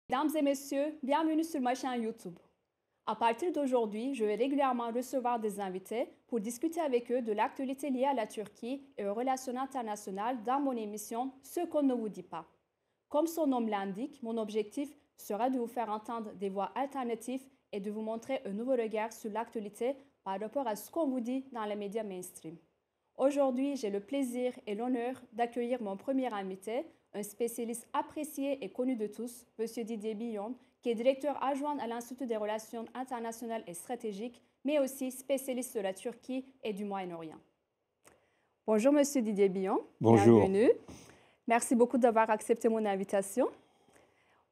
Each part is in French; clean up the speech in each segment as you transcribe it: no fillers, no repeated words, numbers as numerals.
Mesdames et messieurs, bienvenue sur ma chaîne YouTube. À partir d'aujourd'hui, je vais régulièrement recevoir des invités pour discuter avec eux de l'actualité liée à la Turquie et aux relations internationales dans mon émission Ce qu'on ne vous dit pas. Comme son nom l'indique, mon objectif sera de vous faire entendre des voix alternatives et de vous montrer un nouveau regard sur l'actualité par rapport à ce qu'on vous dit dans les médias mainstream. Aujourd'hui, j'ai le plaisir et l'honneur d'accueillir mon premier invité, un spécialiste apprécié et connu de tous, M. Didier Billon, qui est directeur adjoint à l'Institut des relations internationales et stratégiques, mais aussi spécialiste de la Turquie et du Moyen-Orient. Bonjour M. Didier Billon, Bonjour. bienvenue. Merci beaucoup d'avoir accepté mon invitation.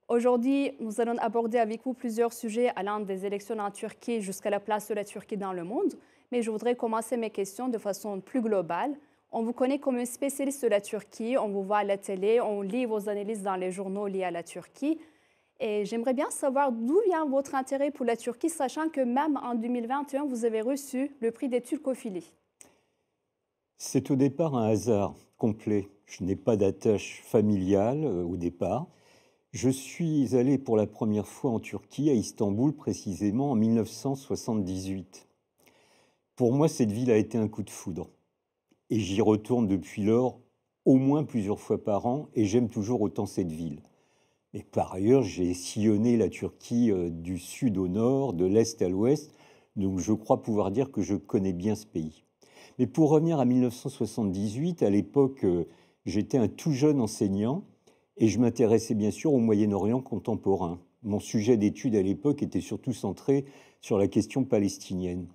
Aujourd'hui, nous allons aborder avec vous plusieurs sujets allant des élections en Turquie jusqu'à la place de la Turquie dans le monde, mais je voudrais commencer mes questions de façon plus globale. On vous connaît comme un spécialiste de la Turquie, on vous voit à la télé, on lit vos analyses dans les journaux liés à la Turquie. Et j'aimerais bien savoir d'où vient votre intérêt pour la Turquie, sachant que même en 2021, vous avez reçu le prix des turcophilies. C'est au départ un hasard complet. Je n'ai pas d'attache familiale au départ. Je suis allé pour la première fois en Turquie, à Istanbul précisément, en 1978. Pour moi, cette ville a été un coup de foudre. Et j'y retourne depuis lors au moins plusieurs fois par an, et j'aime toujours autant cette ville. Mais par ailleurs, j'ai sillonné la Turquie du sud au nord, de l'est à l'ouest, donc je crois pouvoir dire que je connais bien ce pays. Mais pour revenir à 1978, à l'époque, j'étais un tout jeune enseignant et je m'intéressais bien sûr au Moyen-Orient contemporain. Mon sujet d'étude à l'époque était surtout centré sur la question palestinienne.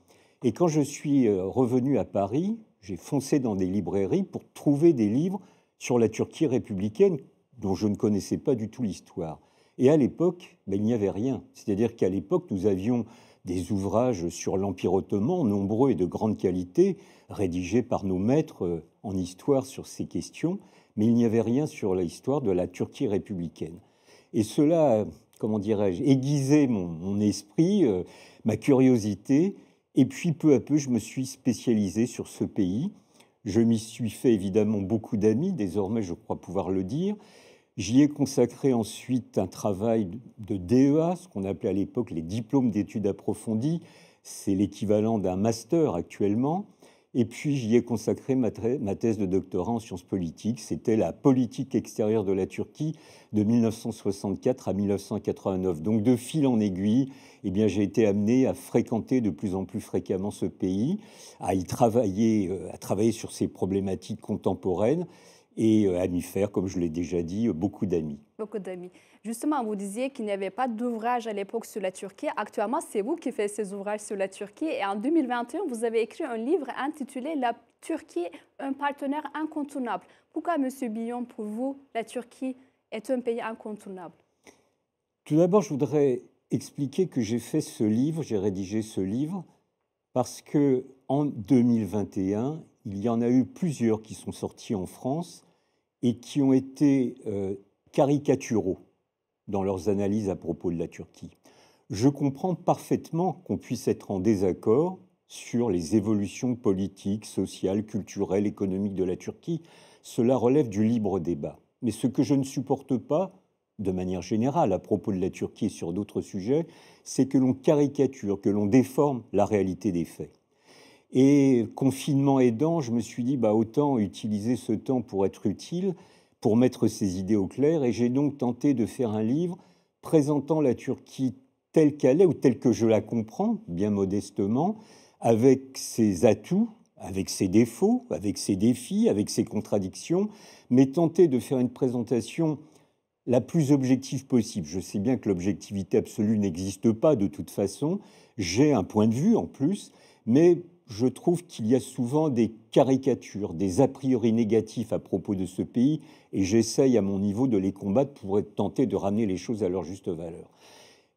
Et quand je suis revenu à Paris, j'ai foncé dans des librairies pour trouver des livres sur la Turquie républicaine dont je ne connaissais pas du tout l'histoire. Et à l'époque, il n'y avait rien. C'est-à-dire qu'à l'époque, nous avions des ouvrages sur l'Empire ottoman, nombreux et de grande qualité, rédigés par nos maîtres en histoire sur ces questions, mais il n'y avait rien sur l'histoire de la Turquie républicaine. Et cela, comment dirais-je, aiguisait mon esprit, ma curiosité, et puis peu à peu, je me suis spécialisé sur ce pays. Je m'y suis fait évidemment beaucoup d'amis, désormais je crois pouvoir le dire. J'y ai consacré ensuite un travail de DEA, ce qu'on appelait à l'époque les diplômes d'études approfondies. C'est l'équivalent d'un master actuellement. Et puis j'y ai consacré ma thèse de doctorat en sciences politiques. C'était la politique extérieure de la Turquie de 1964 à 1989. Donc de fil en aiguille, eh bien, j'ai été amené à fréquenter de plus en plus fréquemment ce pays, à y travailler, sur ces problématiques contemporaines et à m'y faire, comme je l'ai déjà dit, beaucoup d'amis. Beaucoup d'amis. Justement, vous disiez qu'il n'y avait pas d'ouvrage à l'époque sur la Turquie. Actuellement, c'est vous qui faites ces ouvrages sur la Turquie. Et en 2021, vous avez écrit un livre intitulé La Turquie, un partenaire incontournable. Pourquoi, M. Billon, pour vous, la Turquie est un pays incontournable? Tout d'abord, je voudrais expliquer que j'ai fait ce livre, j'ai rédigé ce livre, parce que en 2021, il y en a eu plusieurs qui sont sortis en France et qui ont été caricaturaux dans leurs analyses à propos de la Turquie. Je comprends parfaitement qu'on puisse être en désaccord sur les évolutions politiques, sociales, culturelles, économiques de la Turquie. Cela relève du libre débat. Mais ce que je ne supporte pas, de manière générale, à propos de la Turquie et sur d'autres sujets, c'est que l'on caricature, que l'on déforme la réalité des faits. Et confinement aidant, je me suis dit, autant utiliser ce temps pour être utile, pour mettre ses idées au clair, et j'ai donc tenté de faire un livre présentant la Turquie telle qu'elle est, ou telle que je la comprends, bien modestement, avec ses atouts, avec ses défauts, avec ses défis, avec ses contradictions, mais tenter de faire une présentation la plus objective possible. Je sais bien que l'objectivité absolue n'existe pas de toute façon, j'ai un point de vue en plus, mais je trouve qu'il y a souvent des caricatures, des a priori négatifs à propos de ce pays, et j'essaye à mon niveau de les combattre pour tenter de ramener les choses à leur juste valeur.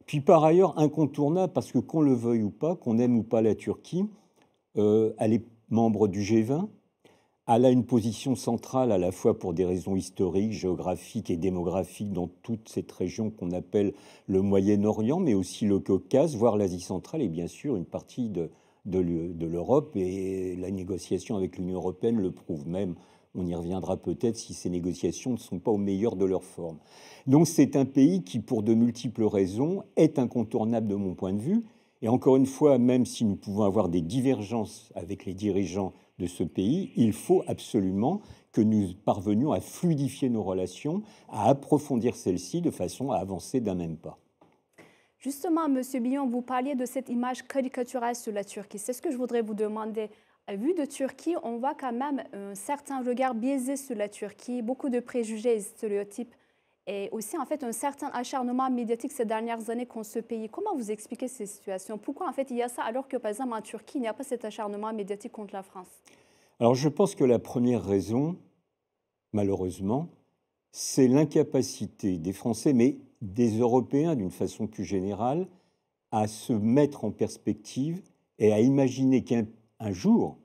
Puis par ailleurs, incontournable, parce que qu'on le veuille ou pas, qu'on aime ou pas la Turquie, elle est membre du G20, elle a une position centrale à la fois pour des raisons historiques, géographiques et démographiques dans toute cette région qu'on appelle le Moyen-Orient, mais aussi le Caucase, voire l'Asie centrale, et bien sûr une partie de l'Europe, et la négociation avec l'Union européenne le prouve même. On y reviendra peut-être si ces négociations ne sont pas au meilleur de leur forme. Donc c'est un pays qui, pour de multiples raisons, est incontournable de mon point de vue. Et encore une fois, même si nous pouvons avoir des divergences avec les dirigeants de ce pays, il faut absolument que nous parvenions à fluidifier nos relations, à approfondir celles-ci de façon à avancer d'un même pas. Justement, Monsieur Billon, vous parliez de cette image caricaturale sur la Turquie. C'est ce que je voudrais vous demander. Vu de Turquie, on voit quand même un certain regard biaisé sur la Turquie, beaucoup de préjugés et stéréotypes, et aussi en fait un certain acharnement médiatique ces dernières années contre ce pays. Comment vous expliquez ces situations? Pourquoi en fait il y a ça alors que par exemple en Turquie, il n'y a pas cet acharnement médiatique contre la France? Alors je pense que la première raison, malheureusement, c'est l'incapacité des Français, mais des Européens d'une façon plus générale, à se mettre en perspective et à imaginer qu'un jour,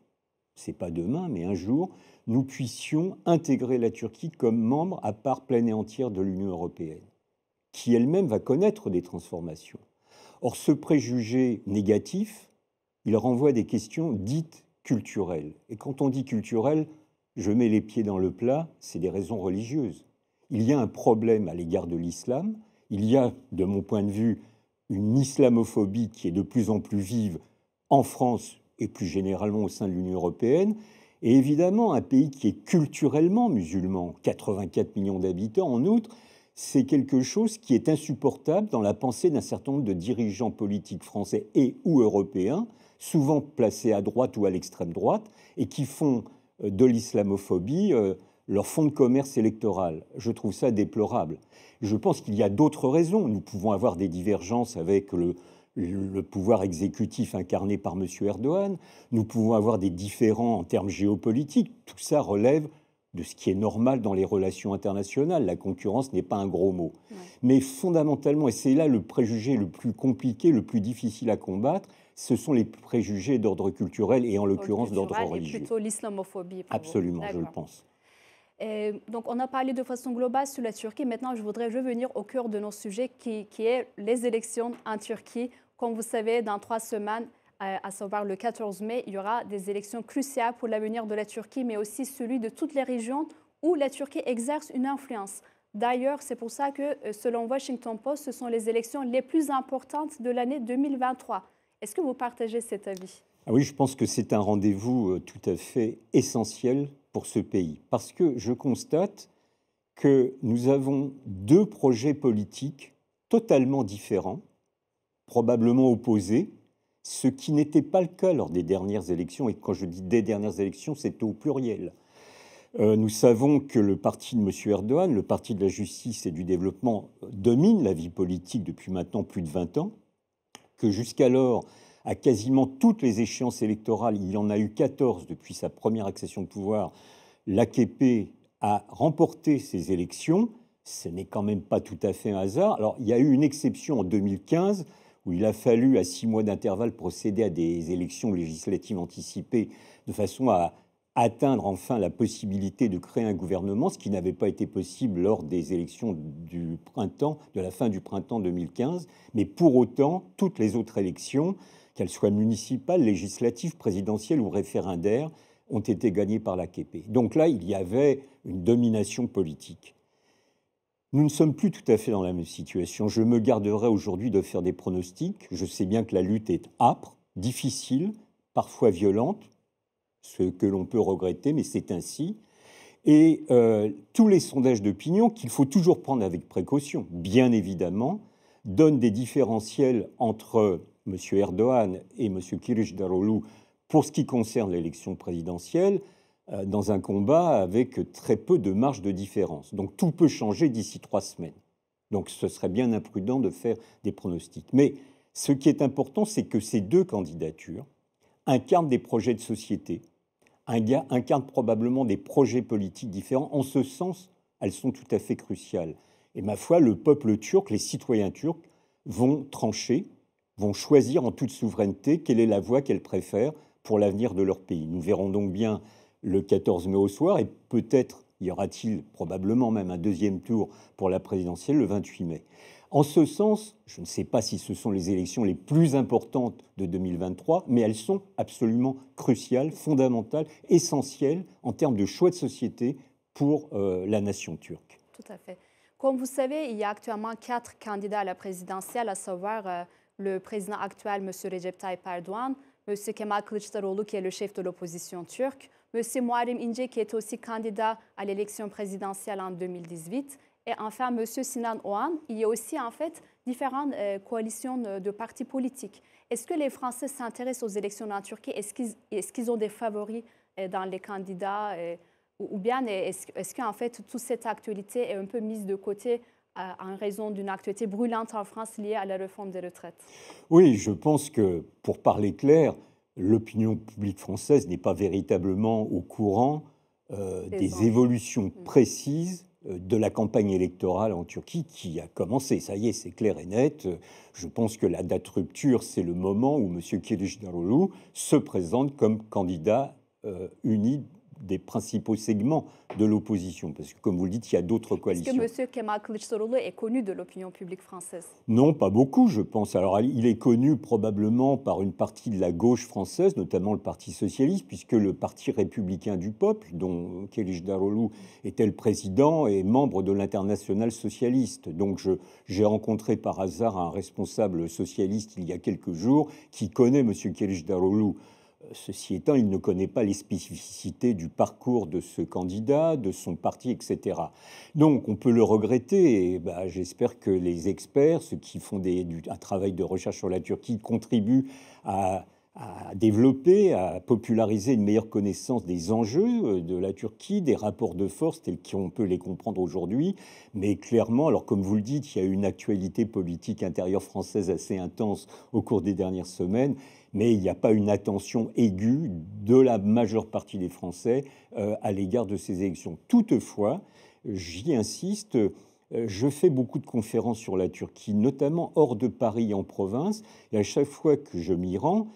c'est pas demain, mais un jour, nous puissions intégrer la Turquie comme membre à part pleine et entière de l'Union européenne, qui elle-même va connaître des transformations. Or, ce préjugé négatif, il renvoie à des questions dites culturelles. Et quand on dit culturel, je mets les pieds dans le plat, c'est des raisons religieuses. Il y a un problème à l'égard de l'islam. Il y a, de mon point de vue, une islamophobie qui est de plus en plus vive en France et plus généralement au sein de l'Union européenne. Et évidemment, un pays qui est culturellement musulman, 84 millions d'habitants en outre, c'est quelque chose qui est insupportable dans la pensée d'un certain nombre de dirigeants politiques français et ou européens, souvent placés à droite ou à l'extrême droite, et qui font de l'islamophobie leur fonds de commerce électoral. Je trouve ça déplorable. Je pense qu'il y a d'autres raisons. Nous pouvons avoir des divergences avec le pouvoir exécutif incarné par M. Erdogan. Nous pouvons avoir des différends en termes géopolitiques. Tout ça relève de ce qui est normal dans les relations internationales. La concurrence n'est pas un gros mot. Ouais. Mais fondamentalement, et c'est là le préjugé le plus compliqué, le plus difficile à combattre, ce sont les préjugés d'ordre culturel et en l'occurrence d'ordre religieux. Et plutôt l'islamophobie. Absolument, je le pense. Donc, on a parlé de façon globale sur la Turquie. Maintenant, je voudrais revenir au cœur de nos sujets, qui est les élections en Turquie. Comme vous savez, dans 3 semaines, à savoir le 14 mai, il y aura des élections cruciales pour l'avenir de la Turquie, mais aussi celui de toutes les régions où la Turquie exerce une influence. D'ailleurs, c'est pour ça que, selon Washington Post, ce sont les élections les plus importantes de l'année 2023. Est-ce que vous partagez cet avis? Ah oui, je pense que c'est un rendez-vous tout à fait essentiel pour ce pays, parce que je constate que nous avons 2 projets politiques totalement différents, probablement opposés, ce qui n'était pas le cas lors des dernières élections. Et quand je dis des dernières élections, c'est au pluriel. Nous savons que le parti de M. Erdogan, le parti de la justice et du développement, domine la vie politique depuis maintenant plus de 20 ans, que jusqu'alors, à quasiment toutes les échéances électorales, il y en a eu 14 depuis sa première accession de pouvoir, l'AKP a remporté ces élections. Ce n'est quand même pas tout à fait un hasard. Alors, il y a eu une exception en 2015, où il a fallu, à 6 mois d'intervalle, procéder à des élections législatives anticipées de façon à atteindre enfin la possibilité de créer un gouvernement, ce qui n'avait pas été possible lors des élections du printemps, de la fin du printemps 2015. Mais pour autant, toutes les autres élections, qu'elles soient municipales, législatives, présidentielles ou référendaires, ont été gagnées par l'AKP. Donc là, il y avait une domination politique. Nous ne sommes plus tout à fait dans la même situation. Je me garderai aujourd'hui de faire des pronostics. Je sais bien que la lutte est âpre, difficile, parfois violente, ce que l'on peut regretter, mais c'est ainsi. Et tous les sondages d'opinion, qu'il faut toujours prendre avec précaution, bien évidemment, donnent des différentiels entre M. Erdogan et M. Kılıçdaroğlu pour ce qui concerne l'élection présidentielle, dans un combat avec très peu de marge de différence. Donc tout peut changer d'ici 3 semaines. Donc ce serait bien imprudent de faire des pronostics. Mais ce qui est important, c'est que ces 2 candidatures incarnent des projets de société, incarnent probablement des projets politiques différents. En ce sens, elles sont tout à fait cruciales. Et ma foi, le peuple turc, les citoyens turcs vont trancher, vont choisir en toute souveraineté quelle est la voie qu'elles préfèrent pour l'avenir de leur pays. Nous verrons donc bien le 14 mai au soir, et peut-être y aura-t-il probablement même un 2e tour pour la présidentielle le 28 mai. En ce sens, je ne sais pas si ce sont les élections les plus importantes de 2023, mais elles sont absolument cruciales, fondamentales, essentielles en termes de choix de société pour la nation turque. Tout à fait. Comme vous savez, il y a actuellement 4 candidats à la présidentielle, à savoir le président actuel, M. Recep Tayyip Erdoğan, M. Kemal Kılıçdaroğlu, qui est le chef de l'opposition turque, M. Muharrem İnce, qui est aussi candidat à l'élection présidentielle en 2018, et enfin M. Sinan Oğan. Il y a aussi en fait différentes coalitions de partis politiques. Est-ce que les Français s'intéressent aux élections en Turquie? Est-ce qu'ils ont des favoris dans les candidats ou bien est-ce qu'en fait toute cette actualité est un peu mise de côté en raison d'une actualité brûlante en France liée à la réforme des retraites? Oui, je pense que, pour parler clair, l'opinion publique française n'est pas véritablement au courant des évolutions précises de la campagne électorale en Turquie qui a commencé. Ça y est, c'est clair et net. Je pense que la date rupture, c'est le moment où M. Kılıçdaroğlu se présente comme candidat uni des principaux segments de l'opposition. Parce que, comme vous le dites, il y a d'autres coalitions. Est-ce que M. Kemal Kılıçdaroğlu est connu de l'opinion publique française? Non, pas beaucoup, je pense. Alors, il est connu probablement par une partie de la gauche française, notamment le Parti socialiste, puisque le Parti républicain du peuple, dont Kılıçdaroğlu était le président, est membre de l'Internationale socialiste. Donc, j'ai rencontré par hasard un responsable socialiste il y a quelques jours qui connaît M. Kılıçdaroğlu. Ceci étant, il ne connaît pas les spécificités du parcours de ce candidat, de son parti, etc. Donc, on peut le regretter. Et j'espère que les experts, ceux qui font un travail de recherche sur la Turquie, contribuent à développer, à populariser une meilleure connaissance des enjeux de la Turquie, des rapports de force tels qu'on peut les comprendre aujourd'hui. Mais clairement, alors comme vous le dites, il y a eu une actualité politique intérieure française assez intense au cours des dernières semaines, mais il n'y a pas une attention aiguë de la majeure partie des Français à l'égard de ces élections. Toutefois, j'y insiste, je fais beaucoup de conférences sur la Turquie, notamment hors de Paris, en province, et à chaque fois que je m'y rends,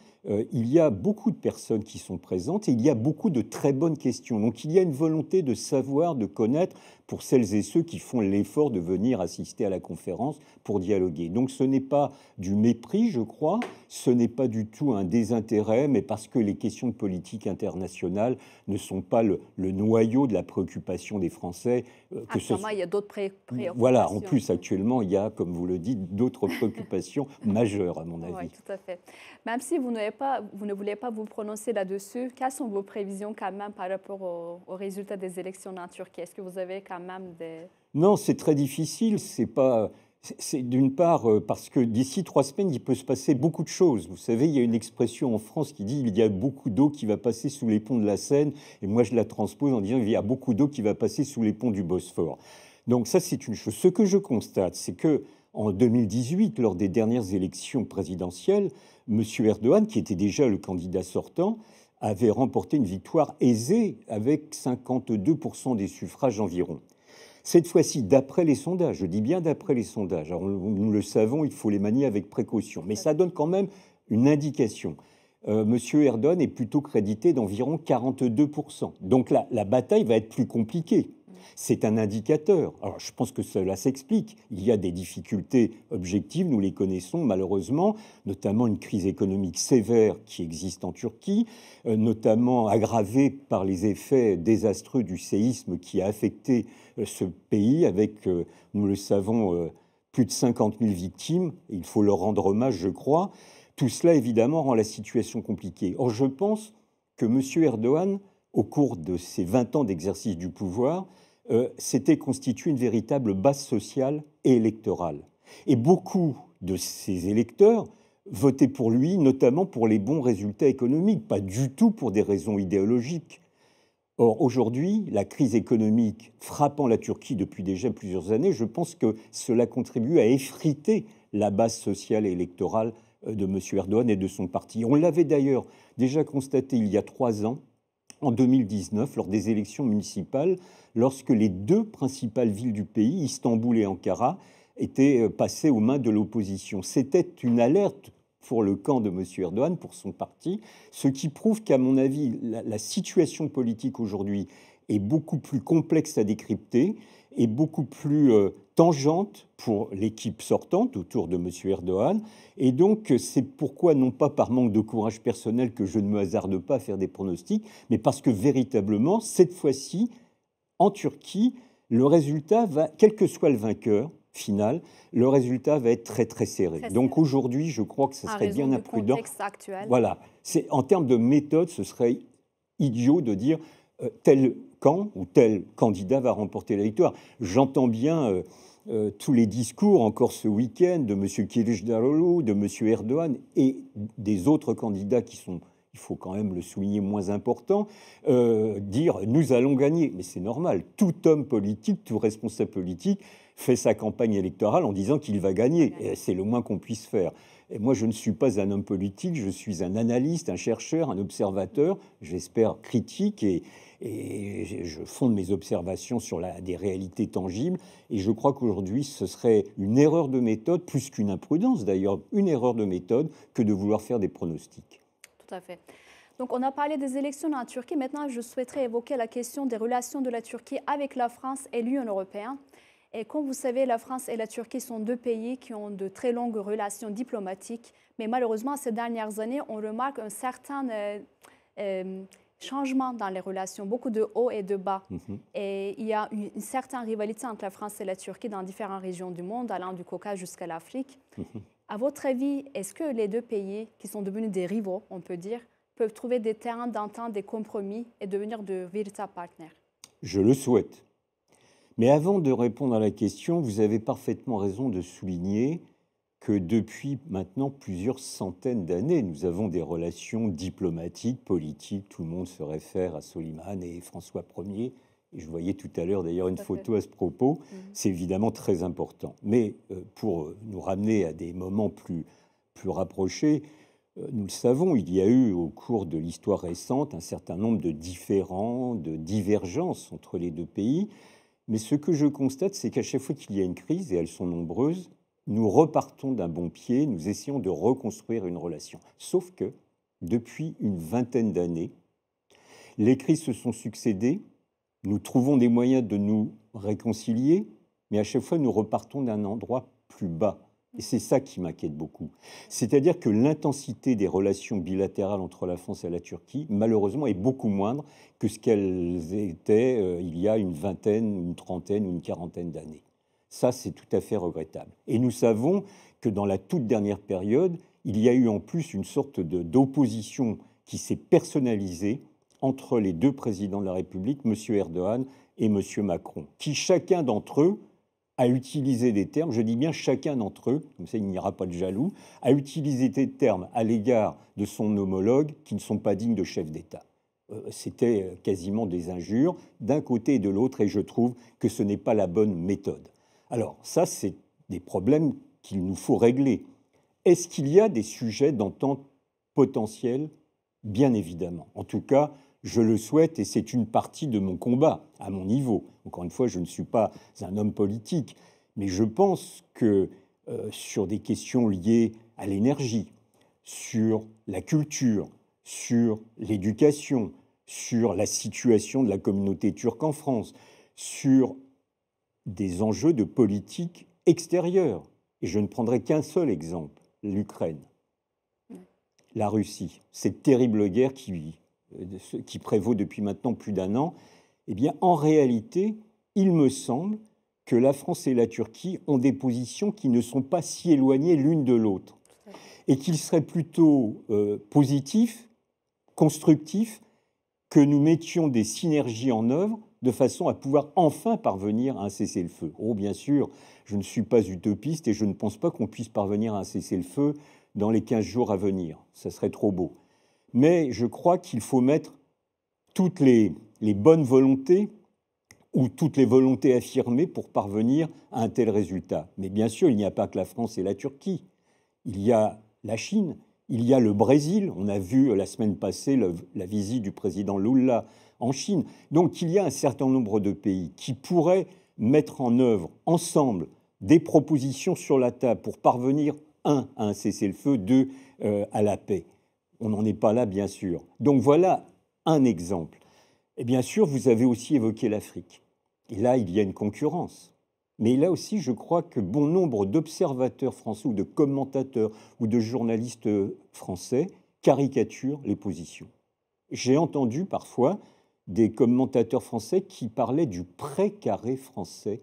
il y a beaucoup de personnes qui sont présentes et il y a beaucoup de très bonnes questions. Donc il y a une volonté de savoir, de connaître pour celles et ceux qui font l'effort de venir assister à la conférence pour dialoguer. Donc ce n'est pas du mépris, je crois, ce n'est pas du tout un désintérêt, mais parce que les questions de politique internationale ne sont pas le noyau de la préoccupation des Français. Actuellement, il y a d'autres préoccupations. Voilà, en plus, actuellement, il y a, comme vous le dites, d'autres préoccupations majeures, à mon avis. Oui, tout à fait. Même si vous ne voulez pas vous prononcer là-dessus, quelles sont vos prévisions quand même par rapport aux résultats des élections en Turquie? Est-ce que vous avez quand même des... Non, c'est très difficile. C'est d'une part parce que d'ici 3 semaines, il peut se passer beaucoup de choses. Vous savez, il y a une expression en France qui dit « il y a beaucoup d'eau qui va passer sous les ponts de la Seine ». Et moi, je la transpose en disant « il y a beaucoup d'eau qui va passer sous les ponts du Bosphore ». Donc ça, c'est une chose. Ce que je constate, c'est que en 2018, lors des dernières élections présidentielles, M. Erdoğan, qui était déjà le candidat sortant, avait remporté une victoire aisée avec 52% des suffrages environ. Cette fois-ci, d'après les sondages, je dis bien d'après les sondages, alors nous le savons, il faut les manier avec précaution, mais ça donne quand même une indication. M. Erdoğan est plutôt crédité d'environ 42%. Donc la bataille va être plus compliquée. C'est un indicateur. Alors, je pense que cela s'explique. Il y a des difficultés objectives, nous les connaissons malheureusement, notamment une crise économique sévère qui existe en Turquie, notamment aggravée par les effets désastreux du séisme qui a affecté ce pays avec, nous le savons, plus de 50 000 victimes. Il faut leur rendre hommage, je crois. Tout cela, évidemment, rend la situation compliquée. Or, je pense que M. Erdoğan, au cours de ses 20 ans d'exercice du pouvoir, s'était constitué une véritable base sociale et électorale. Et beaucoup de ses électeurs votaient pour lui, notamment pour les bons résultats économiques, pas du tout pour des raisons idéologiques. Or, aujourd'hui, la crise économique frappant la Turquie depuis déjà plusieurs années, je pense que cela contribue à effriter la base sociale et électorale de M. Erdoğan et de son parti. On l'avait d'ailleurs déjà constaté il y a 3 ans, en 2019, lors des élections municipales, lorsque les 2 principales villes du pays, Istanbul et Ankara, étaient passées aux mains de l'opposition. C'était une alerte pour le camp de M. Erdoğan, pour son parti, ce qui prouve qu'à mon avis, la situation politique aujourd'hui est beaucoup plus complexe à décrypter et beaucoup plus tangente pour l'équipe sortante autour de M. Erdogan. Et donc, c'est pourquoi, non pas par manque de courage personnel que je ne me hasarde pas à faire des pronostics, mais parce que véritablement, cette fois-ci, en Turquie, le résultat va, quel que soit le vainqueur final, le résultat va être très très serré. Donc aujourd'hui, je crois que ce serait bien imprudent. Voilà, en termes de méthode, ce serait idiot de dire tel camp ou tel candidat va remporter la victoire. J'entends bien tous les discours encore ce week-end de M. Kılıçdaroğlu, de M. Erdogan et des autres candidats qui sont, il faut quand même le souligner, moins importants, dire « nous allons gagner ». Mais c'est normal, tout homme politique, tout responsable politique fait sa campagne électorale en disant qu'il va gagner. C'est le moins qu'on puisse faire. Et moi, je ne suis pas un homme politique, je suis un analyste, un chercheur, un observateur, j'espère critique, et je fonde mes observations sur des réalités tangibles. Et je crois qu'aujourd'hui, ce serait une erreur de méthode, plus qu'une imprudence d'ailleurs, une erreur de méthode que de vouloir faire des pronostics. Tout à fait. Donc, on a parlé des élections en Turquie. Maintenant, je souhaiterais évoquer la question des relations de la Turquie avec la France et l'Union européenne. Et comme vous savez, la France et la Turquie sont deux pays qui ont de très longues relations diplomatiques. Mais malheureusement, ces dernières années, on remarque un certain changement dans les relations, beaucoup de hauts et de bas. Et il y a une certaine rivalité entre la France et la Turquie dans différentes régions du monde, allant du Caucase jusqu'à l'Afrique. À votre avis, est-ce que les deux pays, qui sont devenus des rivaux, on peut dire, peuvent trouver des terrains d'entente, des compromis et devenir de véritables partenaires? Je le souhaite. Mais avant de répondre à la question, vous avez parfaitement raison de souligner que depuis maintenant plusieurs centaines d'années, nous avons des relations diplomatiques, politiques. Tout le monde se réfère à Soliman et François Ier. Et je voyais tout à l'heure d'ailleurs une photo à ce propos. C'est évidemment très important. Mais pour nous ramener à des moments plus rapprochés, nous le savons, il y a eu au cours de l'histoire récente un certain nombre de différends, de divergences entre les deux pays. Mais ce que je constate, c'est qu'à chaque fois qu'il y a une crise, et elles sont nombreuses, nous repartons d'un bon pied, nous essayons de reconstruire une relation. Sauf que, depuis une vingtaine d'années, les crises se sont succédées, nous trouvons des moyens de nous réconcilier, mais à chaque fois, nous repartons d'un endroit plus bas. Et c'est ça qui m'inquiète beaucoup. C'est-à-dire que l'intensité des relations bilatérales entre la France et la Turquie, malheureusement, est beaucoup moindre que ce qu'elles étaient il y a une vingtaine, une trentaine ou une quarantaine d'années. Ça, c'est tout à fait regrettable. Et nous savons que dans la toute dernière période, il y a eu en plus une sorte d'opposition qui s'est personnalisée entre les deux présidents de la République, M. Erdogan et M. Macron, qui chacun d'entre eux a utilisé des termes, je dis bien chacun d'entre eux, comme ça il n'y aura pas de jaloux, a utilisé des termes à l'égard de son homologue qui ne sont pas dignes de chef d'État. C'était quasiment des injures d'un côté et de l'autre, et je trouve que ce n'est pas la bonne méthode. Alors ça, c'est des problèmes qu'il nous faut régler. Est-ce qu'il y a des sujets d'entente potentiels? Bien évidemment. En tout cas, je le souhaite et c'est une partie de mon combat à mon niveau. Encore une fois, je ne suis pas un homme politique, mais je pense que sur des questions liées à l'énergie, sur la culture, sur l'éducation, sur la situation de la communauté turque en France, sur des enjeux de politique extérieure. Et je ne prendrai qu'un seul exemple, l'Ukraine, la Russie, cette terrible guerre qui prévaut depuis maintenant plus d'un an. Eh bien, en réalité, il me semble que la France et la Turquie ont des positions qui ne sont pas si éloignées l'une de l'autre et qu'il serait plutôt positif, constructif, que nous mettions des synergies en œuvre de façon à pouvoir enfin parvenir à un cessez-le-feu. Oh, bien sûr, je ne suis pas utopiste et je ne pense pas qu'on puisse parvenir à un cessez-le-feu dans les 15 jours à venir. Ça serait trop beau. Mais je crois qu'il faut mettre toutes les bonnes volontés ou toutes les volontés affirmées pour parvenir à un tel résultat. Mais bien sûr, il n'y a pas que la France et la Turquie. Il y a la Chine, il y a le Brésil. On a vu la semaine passée la visite du président Lula en Chine. Donc il y a un certain nombre de pays qui pourraient mettre en œuvre ensemble des propositions sur la table pour parvenir, un, à un cessez-le-feu, deux, à la paix. On n'en est pas là, bien sûr. Donc voilà un exemple. Et bien sûr, vous avez aussi évoqué l'Afrique. Et là, il y a une concurrence. Mais là aussi, je crois que bon nombre d'observateurs français ou de commentateurs ou de journalistes français caricaturent les positions. J'ai entendu parfois des commentateurs français qui parlaient du précaré français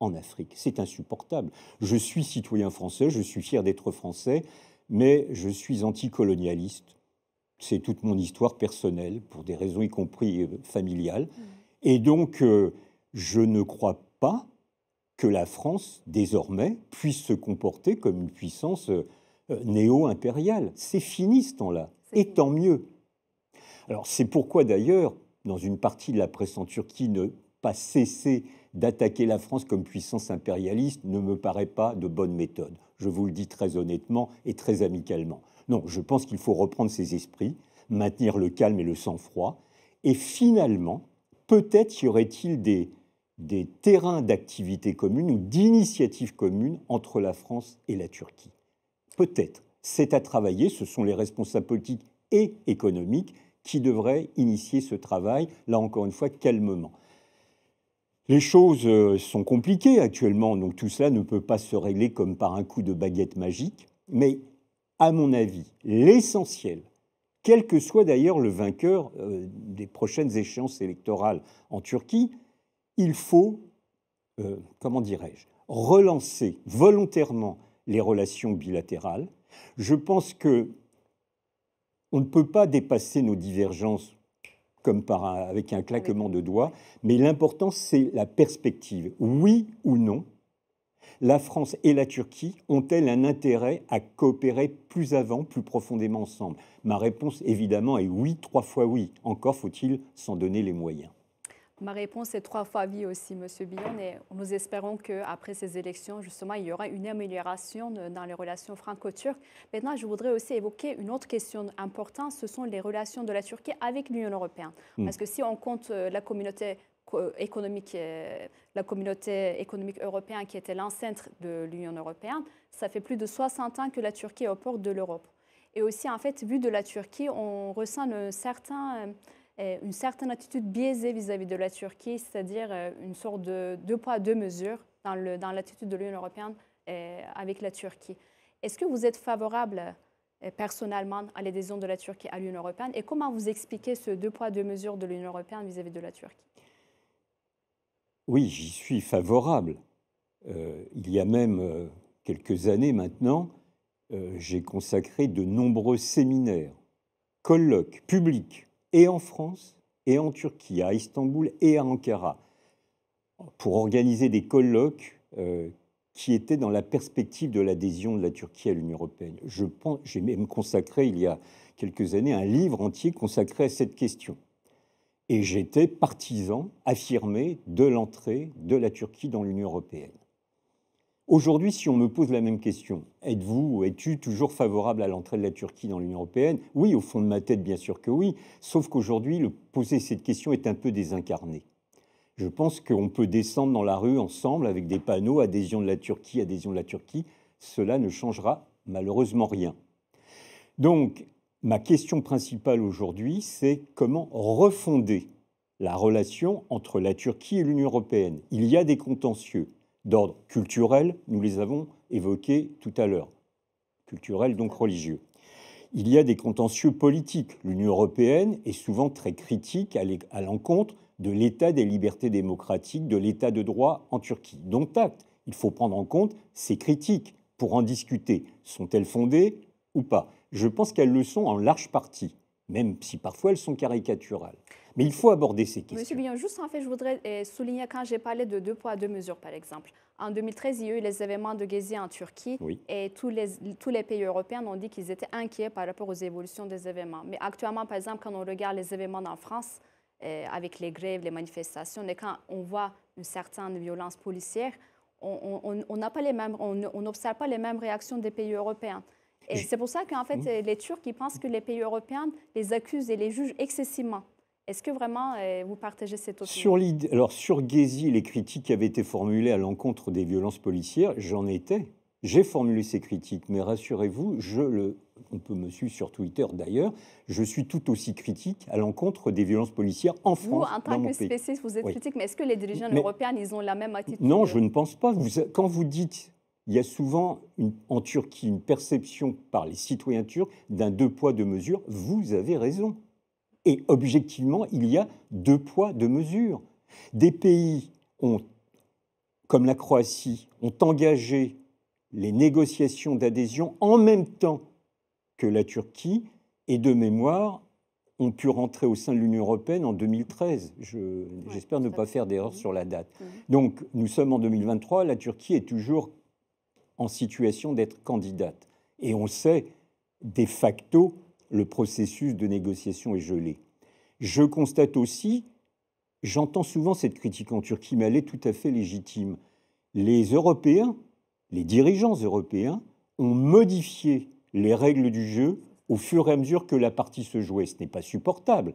en Afrique. C'est insupportable. Je suis citoyen français, je suis fier d'être français, mais je suis anticolonialiste. C'est toute mon histoire personnelle, pour des raisons y compris familiales. Et donc, je ne crois pas que la France, désormais, puisse se comporter comme une puissance néo-impériale. C'est fini ce temps-là. Et tant mieux. Alors, c'est pourquoi, d'ailleurs, dans une partie de la presse en Turquie, ne pas cesser d'attaquer la France comme puissance impérialiste ne me paraît pas de bonne méthode. Je vous le dis très honnêtement et très amicalement. Non, je pense qu'il faut reprendre ses esprits, maintenir le calme et le sang-froid, et finalement, peut-être y aurait-il des terrains d'activité commune ou d'initiatives communes entre la France et la Turquie. Peut-être. C'est à travailler, ce sont les responsables politiques et économiques qui devraient initier ce travail, là encore une fois, calmement. Les choses sont compliquées actuellement, donc tout cela ne peut pas se régler comme par un coup de baguette magique, mais à mon avis, l'essentiel, quel que soit d'ailleurs le vainqueur des prochaines échéances électorales en Turquie, il faut, comment dirais-je, relancer volontairement les relations bilatérales. Je pense que on ne peut pas dépasser nos divergences comme avec un claquement de doigts, mais l'important, c'est la perspective. Oui ou non, la France et la Turquie ont-elles un intérêt à coopérer plus avant, plus profondément ensemble? Ma réponse, évidemment, est oui, 3 fois oui. Encore faut-il s'en donner les moyens. Ma réponse est 3 fois oui aussi, M. Billon, et nous espérons qu'après ces élections, justement, il y aura une amélioration dans les relations franco-turques. Maintenant, je voudrais aussi évoquer une autre question importante, ce sont les relations de la Turquie avec l'Union européenne. Parce que si on compte la communauté économique européenne qui était l'ancêtre de l'Union européenne, ça fait plus de 60 ans que la Turquie est aux portes de l'Europe. Et aussi, en fait, vu de la Turquie, on ressent une certaine attitude biaisée vis-à-vis de la Turquie, c'est-à-dire une sorte de deux poids, deux mesures dans l'attitude de l'Union européenne avec la Turquie. Est-ce que vous êtes favorable personnellement à l'adhésion de la Turquie à l'Union européenne et comment vous expliquez ce deux poids, deux mesures de l'Union européenne vis-à-vis de la Turquie? Oui, j'y suis favorable. Il y a même quelques années maintenant, j'ai consacré de nombreux séminaires, colloques publics, et en France et en Turquie, à Istanbul et à Ankara, pour organiser des colloques qui étaient dans la perspective de l'adhésion de la Turquie à l'Union européenne. J'ai même consacré, il y a quelques années, un livre entier consacré à cette question. Et j'étais partisan, affirmé, de l'entrée de la Turquie dans l'Union européenne. Aujourd'hui, si on me pose la même question, es-tu toujours favorable à l'entrée de la Turquie dans l'Union européenne? Oui, au fond de ma tête, bien sûr que oui, sauf qu'aujourd'hui, poser cette question est un peu désincarné. Je pense qu'on peut descendre dans la rue ensemble avec des panneaux « Adhésion de la Turquie, adhésion de la Turquie ». Cela ne changera malheureusement rien. Donc, ma question principale aujourd'hui, c'est comment refonder la relation entre la Turquie et l'Union européenne. Il y a des contentieux d'ordre culturel, nous les avons évoqués tout à l'heure, culturel donc religieux. Il y a des contentieux politiques. L'Union européenne est souvent très critique à l'encontre de l'état des libertés démocratiques, de l'état de droit en Turquie. Donc acte, il faut prendre en compte ces critiques pour en discuter. Sont-elles fondées ou pas? Je pense qu'elles le sont en large partie, même si parfois elles sont caricaturales. Mais il faut aborder ces questions. Monsieur Billon, juste en fait, je voudrais souligner quand j'ai parlé de deux poids, deux mesures, par exemple. En 2013, il y a eu les événements de Gezi en Turquie et tous les pays européens ont dit qu'ils étaient inquiets par rapport aux évolutions des événements. Mais actuellement, par exemple, quand on regarde les événements en France, avec les grèves, les manifestations, et quand on voit une certaine violence policière, on n'observe pas les mêmes réactions des pays européens. Et c'est pour ça qu'en fait, les Turcs ils pensent que les pays européens les accusent et les jugent excessivement. Est-ce que vraiment vous partagez cette opinion? Alors sur Gezi, les critiques qui avaient été formulées à l'encontre des violences policières, j'ai formulé ces critiques, mais rassurez-vous, je le on peut me suivre sur Twitter d'ailleurs, je suis tout aussi critique à l'encontre des violences policières en France. Vous, en tant que spécialiste, vous êtes critique, mais est-ce que les dirigeants européens, ils ont la même attitude? Non, je ne pense pas. Quand vous dites, il y a souvent en Turquie une perception par les citoyens turcs d'un deux poids, deux mesures, vous avez raison. Et objectivement, il y a deux poids, deux mesures. Des pays comme la Croatie ont engagé les négociations d'adhésion en même temps que la Turquie, et de mémoire, ont pu rentrer au sein de l'Union européenne en 2013. J'espère ne pas faire d'erreur sur la date. Donc, nous sommes en 2023, la Turquie est toujours en situation d'être candidate. Et on sait, de facto, le processus de négociation est gelé. Je constate aussi, j'entends souvent cette critique en Turquie, mais elle est tout à fait légitime. Les Européens, les dirigeants européens, ont modifié les règles du jeu au fur et à mesure que la partie se jouait. Ce n'est pas supportable.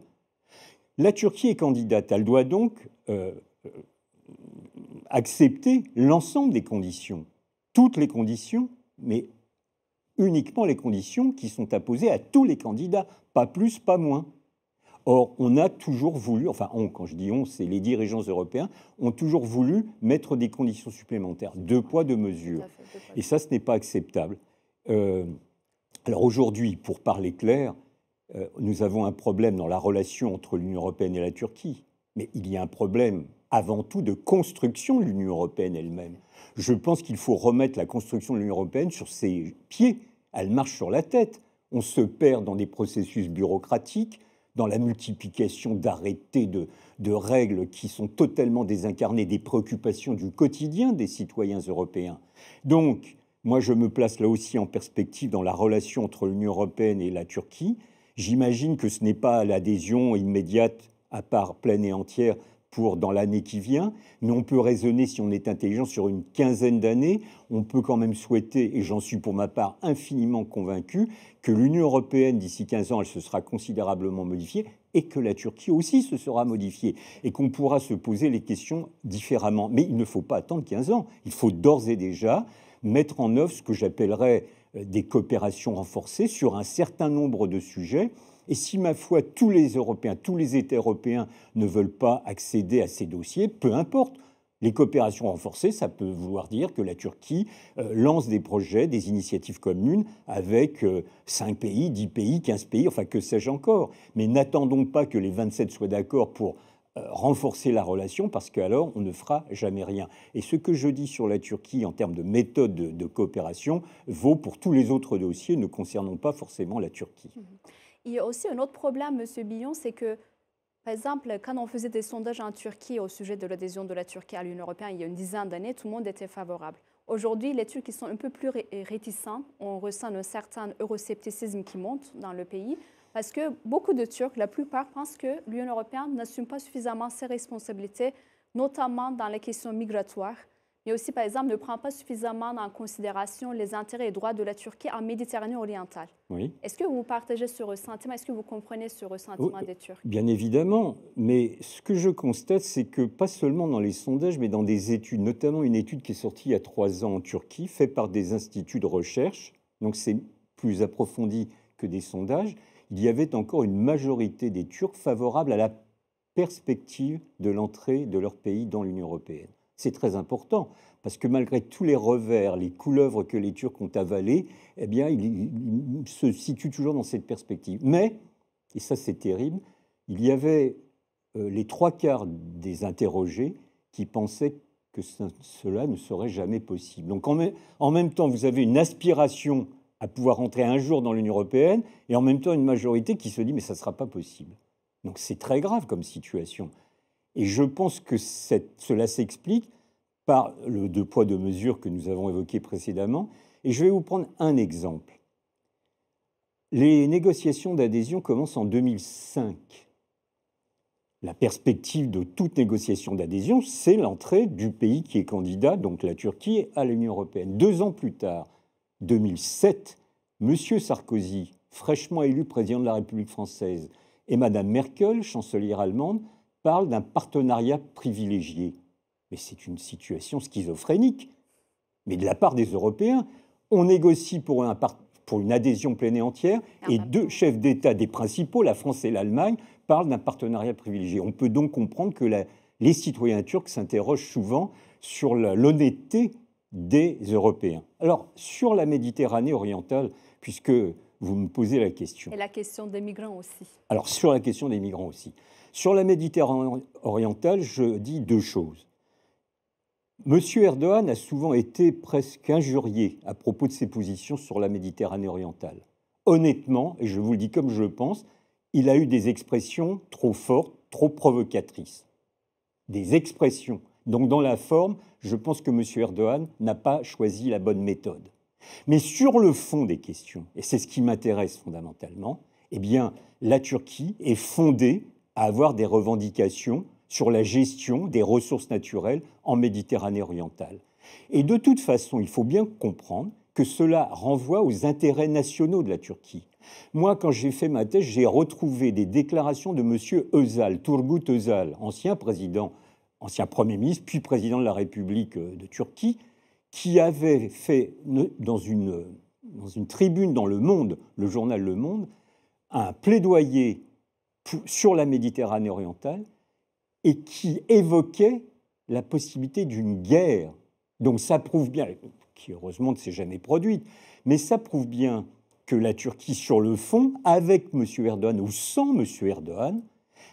La Turquie est candidate. Elle doit donc accepter l'ensemble des conditions, toutes les conditions, mais uniquement les conditions qui sont imposées à tous les candidats, pas plus, pas moins. Or, on a toujours voulu, quand je dis on, c'est les dirigeants européens, ont toujours voulu mettre des conditions supplémentaires, deux poids, deux mesures. Et ça, ce n'est pas acceptable. Alors aujourd'hui, pour parler clair, nous avons un problème dans la relation entre l'Union européenne et la Turquie. Mais il y a un problème avant tout de construction de l'Union européenne elle-même. Je pense qu'il faut remettre la construction de l'Union européenne sur ses pieds. Elle marche sur la tête. On se perd dans des processus bureaucratiques, dans la multiplication d'arrêtés, de règles qui sont totalement désincarnées des préoccupations du quotidien des citoyens européens. Donc, moi, je me place là aussi en perspective dans la relation entre l'Union européenne et la Turquie. J'imagine que ce n'est pas l'adhésion immédiate à part pleine et entière dans l'année qui vient, mais on peut raisonner, si on est intelligent, sur une quinzaine d'années. On peut quand même souhaiter, et j'en suis pour ma part infiniment convaincu, que l'Union européenne, d'ici 15 ans, elle se sera considérablement modifiée et que la Turquie aussi se sera modifiée et qu'on pourra se poser les questions différemment. Mais il ne faut pas attendre 15 ans. Il faut d'ores et déjà mettre en œuvre ce que j'appellerais des coopérations renforcées sur un certain nombre de sujets. Et si, ma foi, tous les Européens, tous les États européens ne veulent pas accéder à ces dossiers, peu importe. Les coopérations renforcées, ça peut vouloir dire que la Turquie lance des projets, des initiatives communes avec 5 pays, 10 pays, 15 pays, enfin que sais-je encore. Mais n'attendons pas que les 27 soient d'accord pour renforcer la relation, parce qu'alors on ne fera jamais rien. Et ce que je dis sur la Turquie en termes de méthode de coopération vaut pour tous les autres dossiers ne concernant pas forcément la Turquie. Il y a aussi un autre problème, M. Billon, c'est que, par exemple, quand on faisait des sondages en Turquie au sujet de l'adhésion de la Turquie à l'Union européenne il y a une dizaine d'années, tout le monde était favorable. Aujourd'hui, les Turcs sont un peu plus réticents. On ressent un certain euroscepticisme qui monte dans le pays parce que beaucoup de Turcs, la plupart, pensent que l'Union européenne n'assume pas suffisamment ses responsabilités, notamment dans les questions migratoires, mais aussi, par exemple, ne prend pas suffisamment en considération les intérêts et droits de la Turquie en Méditerranée orientale. Oui. Est-ce que vous partagez ce ressentiment? Est-ce que vous comprenez ce ressentiment des Turcs? Bien évidemment, mais ce que je constate, c'est que pas seulement dans les sondages, mais dans des études, notamment une étude qui est sortie il y a 3 ans en Turquie, faite par des instituts de recherche, donc c'est plus approfondi que des sondages, il y avait encore une majorité des Turcs favorables à la perspective de l'entrée de leur pays dans l'Union européenne. C'est très important, parce que malgré tous les revers, les couleuvres que les Turcs ont avalés, eh bien, ils se situent toujours dans cette perspective. Mais, et ça c'est terrible, il y avait les 3/4 des interrogés qui pensaient que cela ne serait jamais possible. Donc en même temps, vous avez une aspiration à pouvoir entrer un jour dans l'Union européenne, et en même temps une majorité qui se dit « mais ça ne sera pas possible ». Donc c'est très grave comme situation. Et je pense que cela s'explique par le deux poids, deux mesures que nous avons évoqué précédemment. Et je vais vous prendre un exemple. Les négociations d'adhésion commencent en 2005. La perspective de toute négociation d'adhésion, c'est l'entrée du pays qui est candidat, donc la Turquie, à l'Union européenne. 2 ans plus tard, 2007, M. Sarkozy, fraîchement élu président de la République française, et Mme Merkel, chancelière allemande, parlent d'un partenariat privilégié. Mais c'est une situation schizophrénique. Mais de la part des Européens, on négocie pour pour une adhésion pleine et entière, et deux chefs d'État des principaux, la France et l'Allemagne, parlent d'un partenariat privilégié. On peut donc comprendre que les citoyens turcs s'interrogent souvent sur l'honnêteté des Européens. Alors, sur la Méditerranée orientale, puisque vous me posez la question. Et la question des migrants aussi. Alors, sur la question des migrants aussi. Sur la Méditerranée orientale, je dis deux choses. Monsieur Erdogan a souvent été presque injurié à propos de ses positions sur la Méditerranée orientale. Honnêtement, et je vous le dis comme je le pense, il a eu des expressions trop fortes, trop provocatrices. Des expressions. Donc dans la forme, je pense que monsieur Erdogan n'a pas choisi la bonne méthode. Mais sur le fond des questions, et c'est ce qui m'intéresse fondamentalement, eh bien, la Turquie est fondée à avoir des revendications sur la gestion des ressources naturelles en Méditerranée orientale. Et de toute façon, il faut bien comprendre que cela renvoie aux intérêts nationaux de la Turquie. Moi, quand j'ai fait ma thèse, j'ai retrouvé des déclarations de M. Özal, Turgut Özal, ancien Premier ministre, puis président de la République de Turquie, qui avait fait, dans une tribune dans Le Monde, le journal Le Monde, un plaidoyer sur la Méditerranée orientale, et qui évoquait la possibilité d'une guerre. Donc ça prouve bien, qui heureusement ne s'est jamais produite, mais ça prouve bien que la Turquie, sur le fond, avec M. Erdogan ou sans M. Erdogan,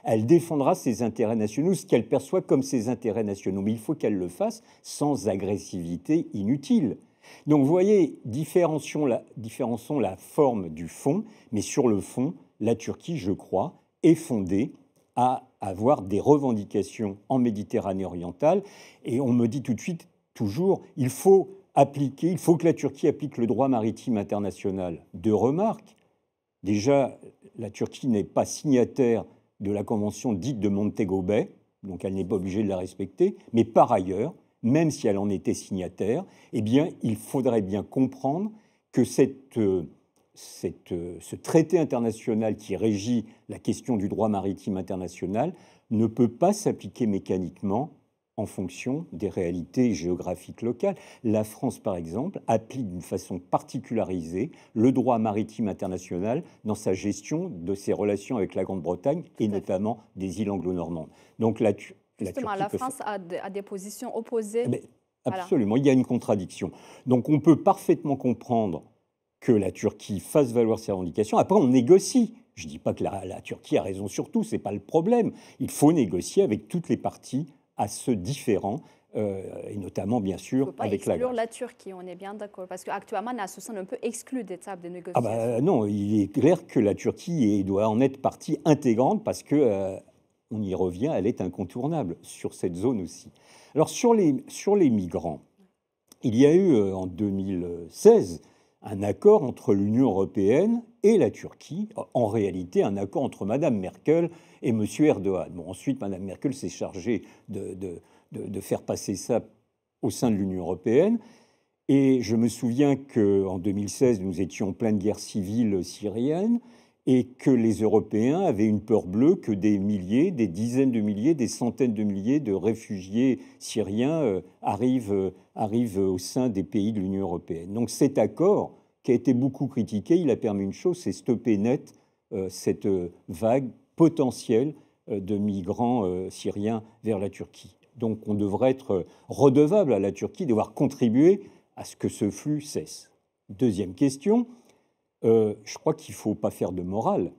elle défendra ses intérêts nationaux, ce qu'elle perçoit comme ses intérêts nationaux. Mais il faut qu'elle le fasse sans agressivité inutile. Donc vous voyez, différençons la forme du fond, mais sur le fond, la Turquie, je crois, est fondée à avoir des revendications en Méditerranée orientale. Et on me dit tout de suite, toujours, il faut que la Turquie applique le droit maritime international. Deux remarques. Déjà, la Turquie n'est pas signataire de la convention dite de Montego Bay, donc elle n'est pas obligée de la respecter. Mais par ailleurs, même si elle en était signataire, eh bien, il faudrait bien comprendre que ce traité international qui régit la question du droit maritime international ne peut pas s'appliquer mécaniquement en fonction des réalités géographiques locales. La France, par exemple, applique d'une façon particularisée le droit maritime international dans sa gestion de ses relations avec la Grande-Bretagne et notamment des îles anglo-normandes. Donc la France a des positions opposées. Absolument, voilà. Il y a une contradiction. Donc on peut parfaitement comprendre que la Turquie fasse valoir ses revendications. Après, on négocie. Je ne dis pas que la Turquie a raison sur tout, ce n'est pas le problème. Il faut négocier avec toutes les parties à ce différend, et notamment, bien sûr, avec la Grèce. Il ne faut pas exclure la Turquie, on est bien d'accord. Parce qu'actuellement, la se sent un peu exclue des tables de négociation. Non, il est clair que la Turquie doit en être partie intégrante parce que, on y revient, elle est incontournable sur cette zone aussi. Alors, sur les migrants, il y a eu en 2016 un accord entre l'Union européenne et la Turquie, en réalité un accord entre Mme Merkel et M. Erdogan. Bon, ensuite, Mme Merkel s'est chargée de faire passer ça au sein de l'Union européenne. Et je me souviens qu'en 2016, nous étions en pleine guerre civile syrienne et que les Européens avaient une peur bleue que des milliers, des dizaines de milliers, des centaines de milliers de réfugiés syriens arrivent au sein des pays de l'Union européenne. Donc cet accord, qui a été beaucoup critiqué, il a permis une chose, c'est stopper net cette vague potentielle de migrants syriens vers la Turquie. Donc on devrait être redevable à la Turquie d'avoir contribué à ce que ce flux cesse. Deuxième question, je crois qu'il ne faut pas faire de morale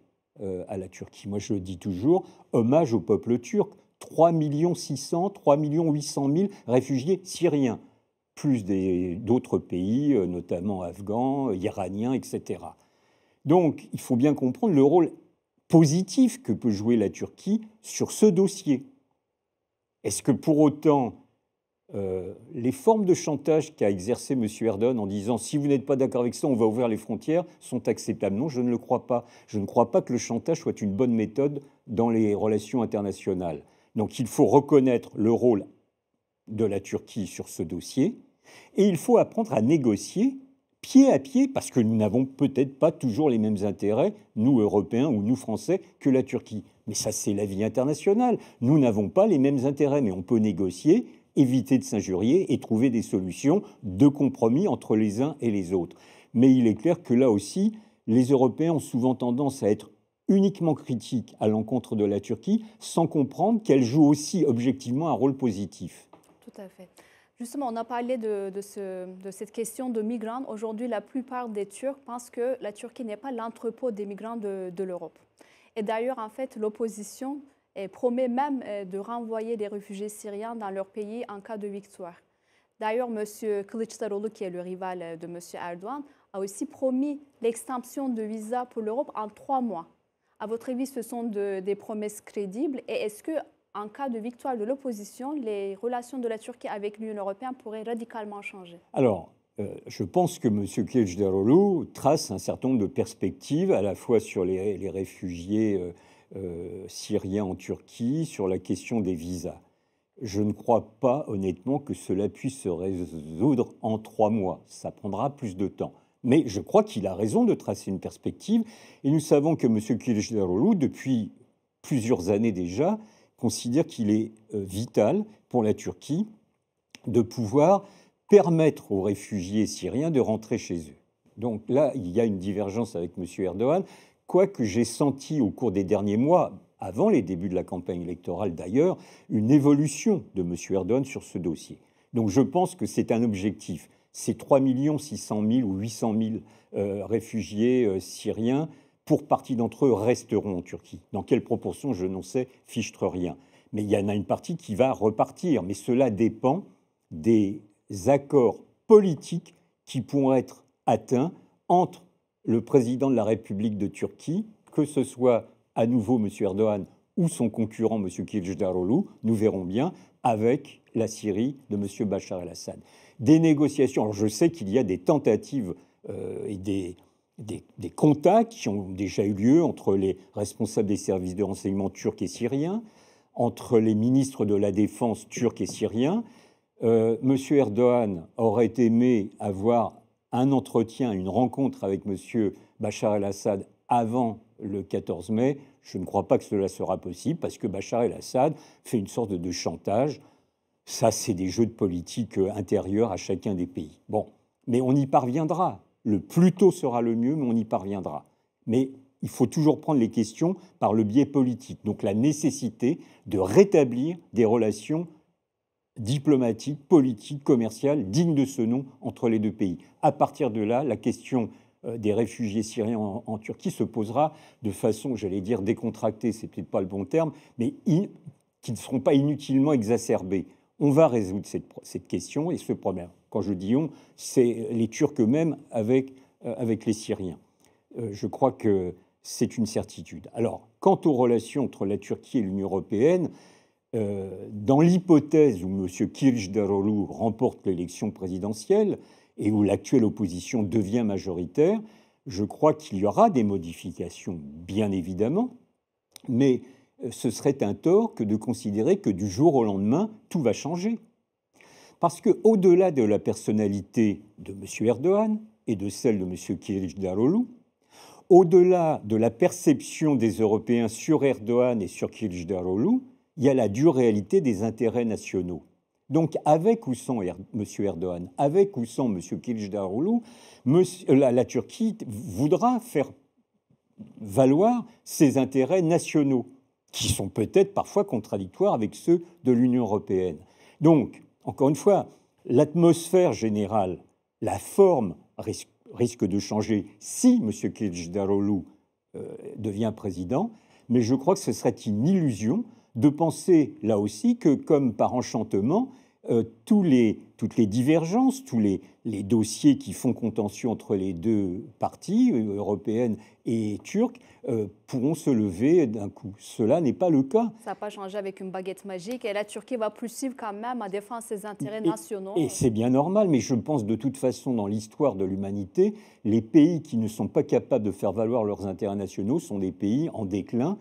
à la Turquie. Moi, je le dis toujours, hommage au peuple turc, 3 600 000, 3 800 000 réfugiés syriens, plus d'autres pays, notamment afghans, iraniens, etc. Donc, il faut bien comprendre le rôle positif que peut jouer la Turquie sur ce dossier. Est-ce que pour autant, les formes de chantage qu'a exercé M. Erdogan en disant « si vous n'êtes pas d'accord avec ça, on va ouvrir les frontières » sont acceptables? Non, je ne le crois pas. Je ne crois pas que le chantage soit une bonne méthode dans les relations internationales. Donc il faut reconnaître le rôle de la Turquie sur ce dossier et il faut apprendre à négocier pied à pied, parce que nous n'avons peut-être pas toujours les mêmes intérêts, nous Européens ou nous Français, que la Turquie. Mais ça, c'est la vie internationale. Nous n'avons pas les mêmes intérêts, mais on peut négocier, éviter de s'injurier et trouver des solutions de compromis entre les uns et les autres. Mais il est clair que là aussi, les Européens ont souvent tendance à être uniquement critiques à l'encontre de la Turquie, sans comprendre qu'elle joue aussi objectivement un rôle positif. Tout à fait. Justement, on a parlé de cette question de migrants. Aujourd'hui, la plupart des Turcs pensent que la Turquie n'est pas l'entrepôt des migrants de l'Europe. Et d'ailleurs, en fait, l'opposition promet même de renvoyer les réfugiés syriens dans leur pays en cas de victoire. D'ailleurs, M. Kılıçdaroğlu, qui est le rival de M. Erdogan, a aussi promis l'extension de visa pour l'Europe en 3 mois. À votre avis, ce sont des promesses crédibles? Et est-ce que, en cas de victoire de l'opposition, les relations de la Turquie avec l'Union européenne pourraient radicalement changer? Alors, je pense que M. Kılıçdaroğlu trace un certain nombre de perspectives, à la fois sur les réfugiés syriens en Turquie, sur la question des visas. Je ne crois pas, honnêtement, que cela puisse se résoudre en 3 mois. Ça prendra plus de temps. Mais je crois qu'il a raison de tracer une perspective. Et nous savons que M. Kılıçdaroğlu, depuis plusieurs années déjà, considère qu'il est vital pour la Turquie de pouvoir permettre aux réfugiés syriens de rentrer chez eux. Donc là, il y a une divergence avec M. Erdogan, quoique j'ai senti au cours des derniers mois, avant les débuts de la campagne électorale d'ailleurs, une évolution de M. Erdogan sur ce dossier. Donc je pense que c'est un objectif. Ces 3 600 000 ou 800 000 réfugiés syriens, pour partie d'entre eux, resteront en Turquie. Dans quelle proportion, je n'en sais, fichtre rien. Mais il y en a une partie qui va repartir. Mais cela dépend des accords politiques qui pourront être atteints entre le président de la République de Turquie, que ce soit à nouveau M. Erdogan ou son concurrent M. Kılıçdaroğlu, nous verrons bien, avec la Syrie de M. Bachar el-Assad. Des négociations, alors je sais qu'il y a des tentatives et des contacts qui ont déjà eu lieu entre les responsables des services de renseignement turcs et syriens, entre les ministres de la Défense turcs et syriens. M. Erdogan aurait aimé avoir un entretien, une rencontre avec M. Bachar el-Assad avant le 14 mai. Je ne crois pas que cela sera possible parce que Bachar el-Assad fait une sorte de chantage. Ça, c'est des jeux de politique intérieurs à chacun des pays. Bon, mais on y parviendra. Le plus tôt sera le mieux, mais on y parviendra. Mais il faut toujours prendre les questions par le biais politique. Donc la nécessité de rétablir des relations diplomatiques, politiques, commerciales, dignes de ce nom entre les deux pays. À partir de là, la question des réfugiés syriens en Turquie se posera de façon, j'allais dire, décontractée, c'est peut-être pas le bon terme, mais qui ne seront pas inutilement exacerbés. On va résoudre cette question et ce problème. Quand je dis on, c'est les Turcs eux-mêmes avec les Syriens. Je crois que c'est une certitude. Alors, quant aux relations entre la Turquie et l'Union européenne, dans l'hypothèse où M. Kılıçdaroğlu remporte l'élection présidentielle et où l'actuelle opposition devient majoritaire, je crois qu'il y aura des modifications, bien évidemment, mais ce serait un tort que de considérer que du jour au lendemain, tout va changer. Parce qu'au-delà de la personnalité de M. Erdogan et de celle de M. Kılıçdaroğlu, au-delà de la perception des Européens sur Erdogan et sur Kılıçdaroğlu, il y a la dure réalité des intérêts nationaux. Donc, avec ou sans M. Erdogan, avec ou sans M. Kılıçdaroğlu, la Turquie voudra faire valoir ses intérêts nationaux, qui sont peut-être parfois contradictoires avec ceux de l'Union européenne. Donc, encore une fois, l'atmosphère générale, la forme risque de changer si M. Kılıçdaroğlu devient président, mais je crois que ce serait une illusion de penser là aussi que, comme par enchantement, toutes les divergences, tous les dossiers qui font contention entre les deux parties, européennes et turques, pourront se lever d'un coup. Cela n'est pas le cas. Ça n'a pas changé avec une baguette magique et la Turquie va poursuivre quand même à défendre ses intérêts nationaux. Et c'est bien normal, mais je pense de toute façon, dans l'histoire de l'humanité, les pays qui ne sont pas capables de faire valoir leurs intérêts nationaux sont des pays en déclin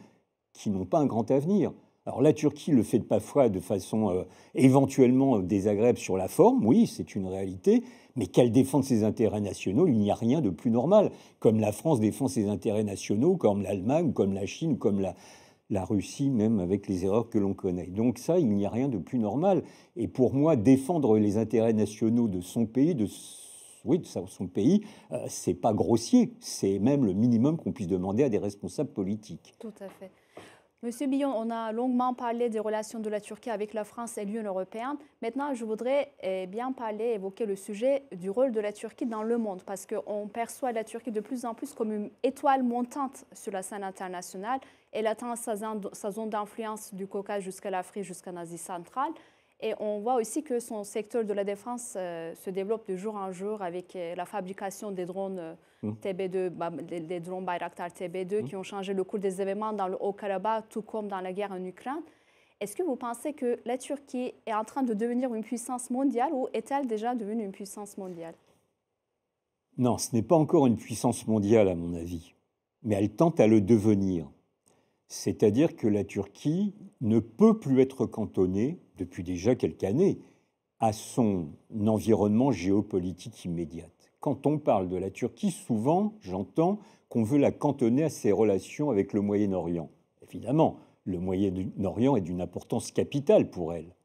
qui n'ont pas un grand avenir. Alors la Turquie le fait parfois de façon éventuellement désagréable sur la forme, oui, c'est une réalité, mais qu'elle défende ses intérêts nationaux, il n'y a rien de plus normal. Comme la France défend ses intérêts nationaux, comme l'Allemagne, comme la Chine, comme la Russie, même avec les erreurs que l'on connaît. Donc ça, il n'y a rien de plus normal. Et pour moi, défendre les intérêts nationaux de son pays, de oui, de son pays, c'est pas grossier. C'est même le minimum qu'on puisse demander à des responsables politiques. Tout à fait. Monsieur Billon, on a longuement parlé des relations de la Turquie avec la France et l'Union européenne. Maintenant, je voudrais bien évoquer le sujet du rôle de la Turquie dans le monde, parce qu'on perçoit la Turquie de plus en plus comme une étoile montante sur la scène internationale. Elle atteint sa zone d'influence du Caucase jusqu'à l'Afrique, jusqu'en Asie centrale. Et on voit aussi que son secteur de la défense se développe de jour en jour avec la fabrication des drones TB2, des drones Bayraktar TB2 qui ont changé le cours des événements dans le Haut-Karabakh, tout comme dans la guerre en Ukraine. Est-ce que vous pensez que la Turquie est en train de devenir une puissance mondiale ou est-elle déjà devenue une puissance mondiale? Non, ce n'est pas encore une puissance mondiale à mon avis, mais elle tente à le devenir. C'est-à-dire que la Turquie ne peut plus être cantonnée, depuis déjà quelques années, à son environnement géopolitique immédiat. Quand on parle de la Turquie, souvent, j'entends qu'on veut la cantonner à ses relations avec le Moyen-Orient. Évidemment, le Moyen-Orient est d'une importance capitale pour elle.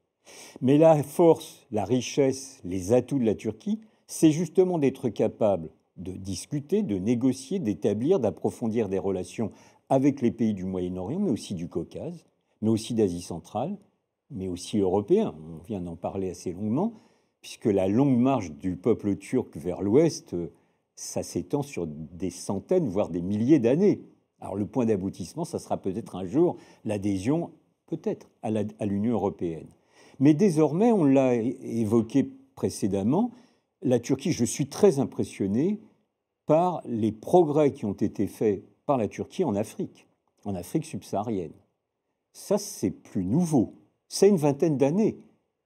Mais la force, la richesse, les atouts de la Turquie, c'est justement d'être capable de discuter, de négocier, d'établir, d'approfondir des relations avec les pays du Moyen-Orient, mais aussi du Caucase, mais aussi d'Asie centrale, mais aussi européens. On vient d'en parler assez longuement, puisque la longue marche du peuple turc vers l'Ouest, ça s'étend sur des centaines, voire des milliers d'années. Alors le point d'aboutissement, ça sera peut-être un jour l'adhésion, peut-être, à l'Union européenne. Mais désormais, on l'a évoqué précédemment, la Turquie, je suis très impressionné par les progrès qui ont été faits par la Turquie en Afrique subsaharienne. Ça, c'est plus nouveau. C'est une vingtaine d'années.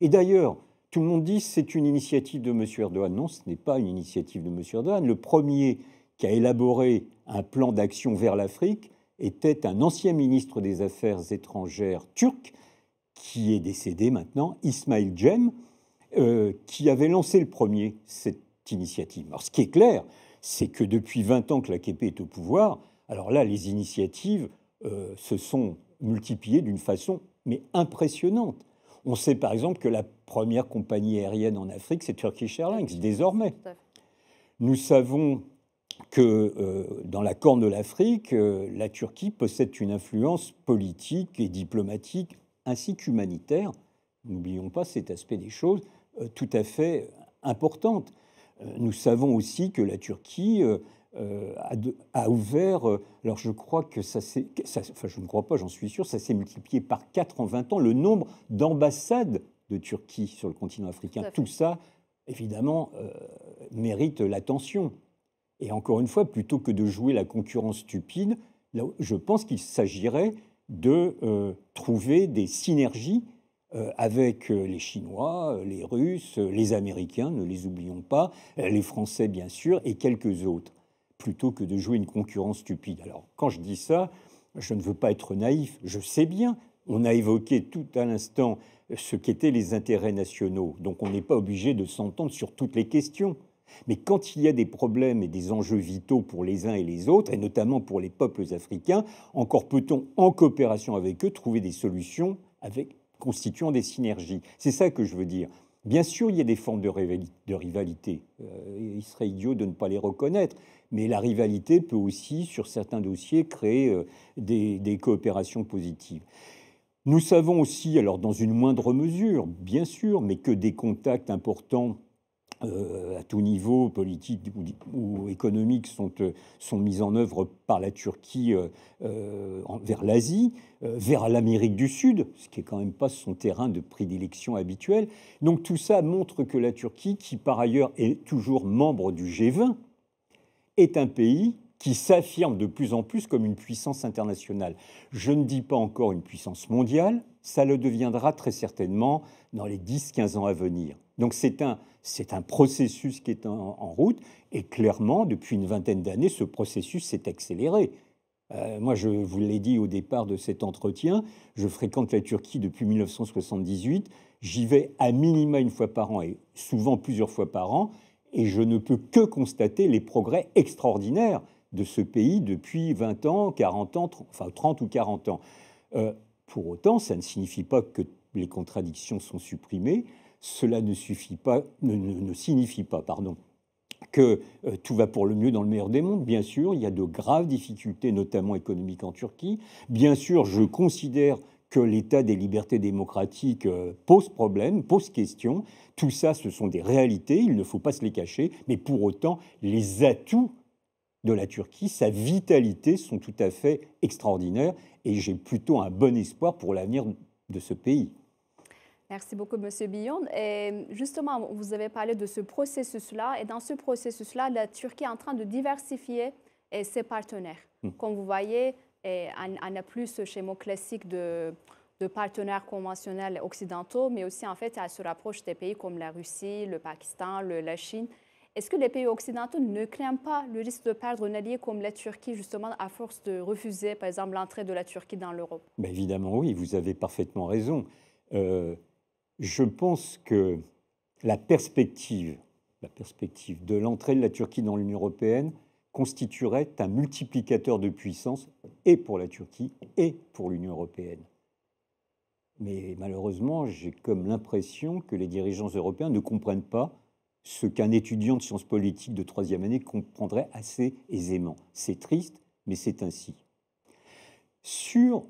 Et d'ailleurs, tout le monde dit que c'est une initiative de M. Erdogan. Non, ce n'est pas une initiative de M. Erdogan. Le premier qui a élaboré un plan d'action vers l'Afrique était un ancien ministre des Affaires étrangères turc, qui est décédé maintenant, Ismail Cem, qui avait lancé le premier cette initiative. Alors, ce qui est clair, c'est que depuis 20 ans que l'AKP est au pouvoir, alors là, les initiatives se sont multipliées d'une façon mais impressionnante. On sait par exemple que la première compagnie aérienne en Afrique, c'est Turkish Airlines, désormais. Nous savons que dans la Corne de l'Afrique, la Turquie possède une influence politique et diplomatique ainsi qu'humanitaire, n'oublions pas cet aspect des choses, tout à fait importante. Nous savons aussi que la Turquie a ouvert, alors je crois que je ne crois pas, j'en suis sûr, ça s'est multiplié par 4 en 20 ans, le nombre d'ambassades de Turquie sur le continent africain. Tout ça, évidemment, mérite l'attention. Et encore une fois, plutôt que de jouer la concurrence stupide, là, je pense qu'il s'agirait de trouver des synergies avec les Chinois, les Russes, les Américains, ne les oublions pas, les Français bien sûr, et quelques autres, plutôt que de jouer une concurrence stupide. Alors, quand je dis ça, je ne veux pas être naïf, je sais bien, on a évoqué tout à l'instant ce qu'étaient les intérêts nationaux, donc on n'est pas obligé de s'entendre sur toutes les questions. Mais quand il y a des problèmes et des enjeux vitaux pour les uns et les autres, et notamment pour les peuples africains, encore peut-on, en coopération avec eux, trouver des solutions constituant des synergies. C'est ça que je veux dire. Bien sûr, il y a des formes de rivalité. Il serait idiot de ne pas les reconnaître. Mais la rivalité peut aussi, sur certains dossiers, créer des coopérations positives. Nous savons aussi, alors dans une moindre mesure, bien sûr, mais que des contacts importants à tout niveau, politique ou économique, sont mis en œuvre par la Turquie vers l'Asie, vers l'Amérique du Sud, ce qui n'est quand même pas son terrain de prédilection habituel. Donc tout ça montre que la Turquie, qui par ailleurs est toujours membre du G20, est un pays qui s'affirme de plus en plus comme une puissance internationale. Je ne dis pas encore une puissance mondiale, ça le deviendra très certainement dans les 10-15 ans à venir. Donc c'est un processus qui est en route, et clairement, depuis une vingtaine d'années, ce processus s'est accéléré. Moi, je vous l'ai dit au départ de cet entretien, je fréquente la Turquie depuis 1978, j'y vais à minima une fois par an, et souvent plusieurs fois par an, et je ne peux que constater les progrès extraordinaires de ce pays depuis 20 ans, 40 ans, enfin 30 ou 40 ans. Pour autant, ça ne signifie pas que les contradictions sont supprimées. Cela ne signifie pas que tout va pour le mieux dans le meilleur des mondes. Bien sûr, il y a de graves difficultés, notamment économiques en Turquie. Bien sûr, je considère que l'état des libertés démocratiques pose problème, pose question. Tout ça, ce sont des réalités, il ne faut pas se les cacher, mais pour autant, les atouts de la Turquie, sa vitalité sont tout à fait extraordinaires et j'ai plutôt un bon espoir pour l'avenir de ce pays. Merci beaucoup, Monsieur Billon. Et justement, vous avez parlé de ce processus-là. Et dans ce processus-là, la Turquie est en train de diversifier ses partenaires. Comme vous voyez, on n'a plus ce schéma classique de partenaires conventionnels occidentaux, mais aussi, en fait, elle se rapproche des pays comme la Russie, le Pakistan, la Chine. Est-ce que les pays occidentaux ne craignent pas le risque de perdre un allié comme la Turquie, justement, à force de refuser, par exemple, l'entrée de la Turquie dans l'Europe? Ben évidemment, oui, vous avez parfaitement raison. Je pense que la perspective de l'entrée de la Turquie dans l'Union européenne constituerait un multiplicateur de puissance et pour la Turquie et pour l'Union européenne. Mais malheureusement, j'ai comme l'impression que les dirigeants européens ne comprennent pas ce qu'un étudiant de sciences politiques de troisième année comprendrait assez aisément. C'est triste, mais c'est ainsi. Sur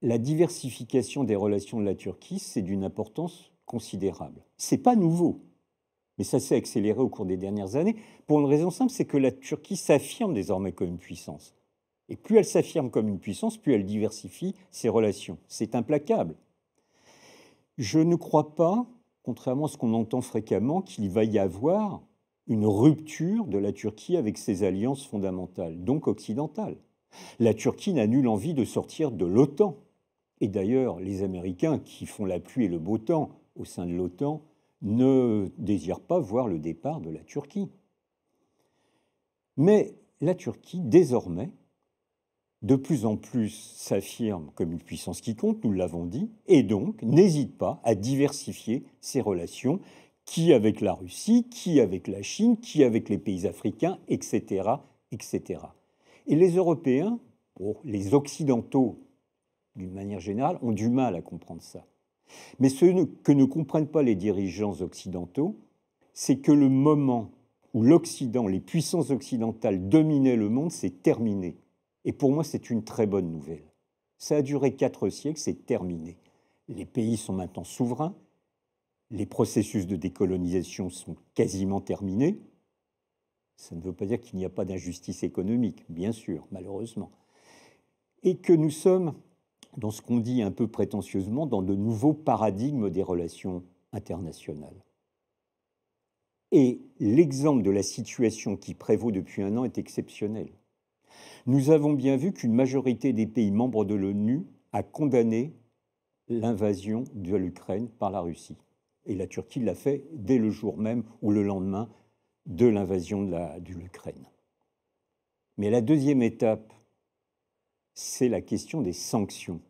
la diversification des relations de la Turquie, c'est d'une importance considérable. Ce n'est pas nouveau, mais ça s'est accéléré au cours des dernières années pour une raison simple, c'est que la Turquie s'affirme désormais comme une puissance. Et plus elle s'affirme comme une puissance, plus elle diversifie ses relations. C'est implacable. Je ne crois pas, contrairement à ce qu'on entend fréquemment, qu'il va y avoir une rupture de la Turquie avec ses alliances fondamentales, donc occidentales. La Turquie n'a nulle envie de sortir de l'OTAN. Et d'ailleurs, les Américains, qui font la pluie et le beau temps au sein de l'OTAN, ne désirent pas voir le départ de la Turquie. Mais la Turquie, désormais, de plus en plus s'affirme comme une puissance qui compte, nous l'avons dit, et donc n'hésite pas à diversifier ses relations, qui avec la Russie, qui avec la Chine, qui avec les pays africains, etc., etc. Et les Européens, les Occidentaux, d'une manière générale, ont du mal à comprendre ça. Mais ce que ne comprennent pas les dirigeants occidentaux, c'est que le moment où l'Occident, les puissances occidentales dominaient le monde, c'est terminé. Et pour moi, c'est une très bonne nouvelle. Ça a duré 4 siècles, c'est terminé. Les pays sont maintenant souverains, les processus de décolonisation sont quasiment terminés. Ça ne veut pas dire qu'il n'y a pas d'injustice économique, bien sûr, malheureusement. Et que nous sommes, dans ce qu'on dit un peu prétentieusement, dans de nouveaux paradigmes des relations internationales. Et l'exemple de la situation qui prévaut depuis un an est exceptionnel. Nous avons bien vu qu'une majorité des pays membres de l'ONU a condamné l'invasion de l'Ukraine par la Russie. Et la Turquie l'a fait dès le jour même ou le lendemain de l'invasion de l'Ukraine. Mais la deuxième étape, c'est la question des sanctions.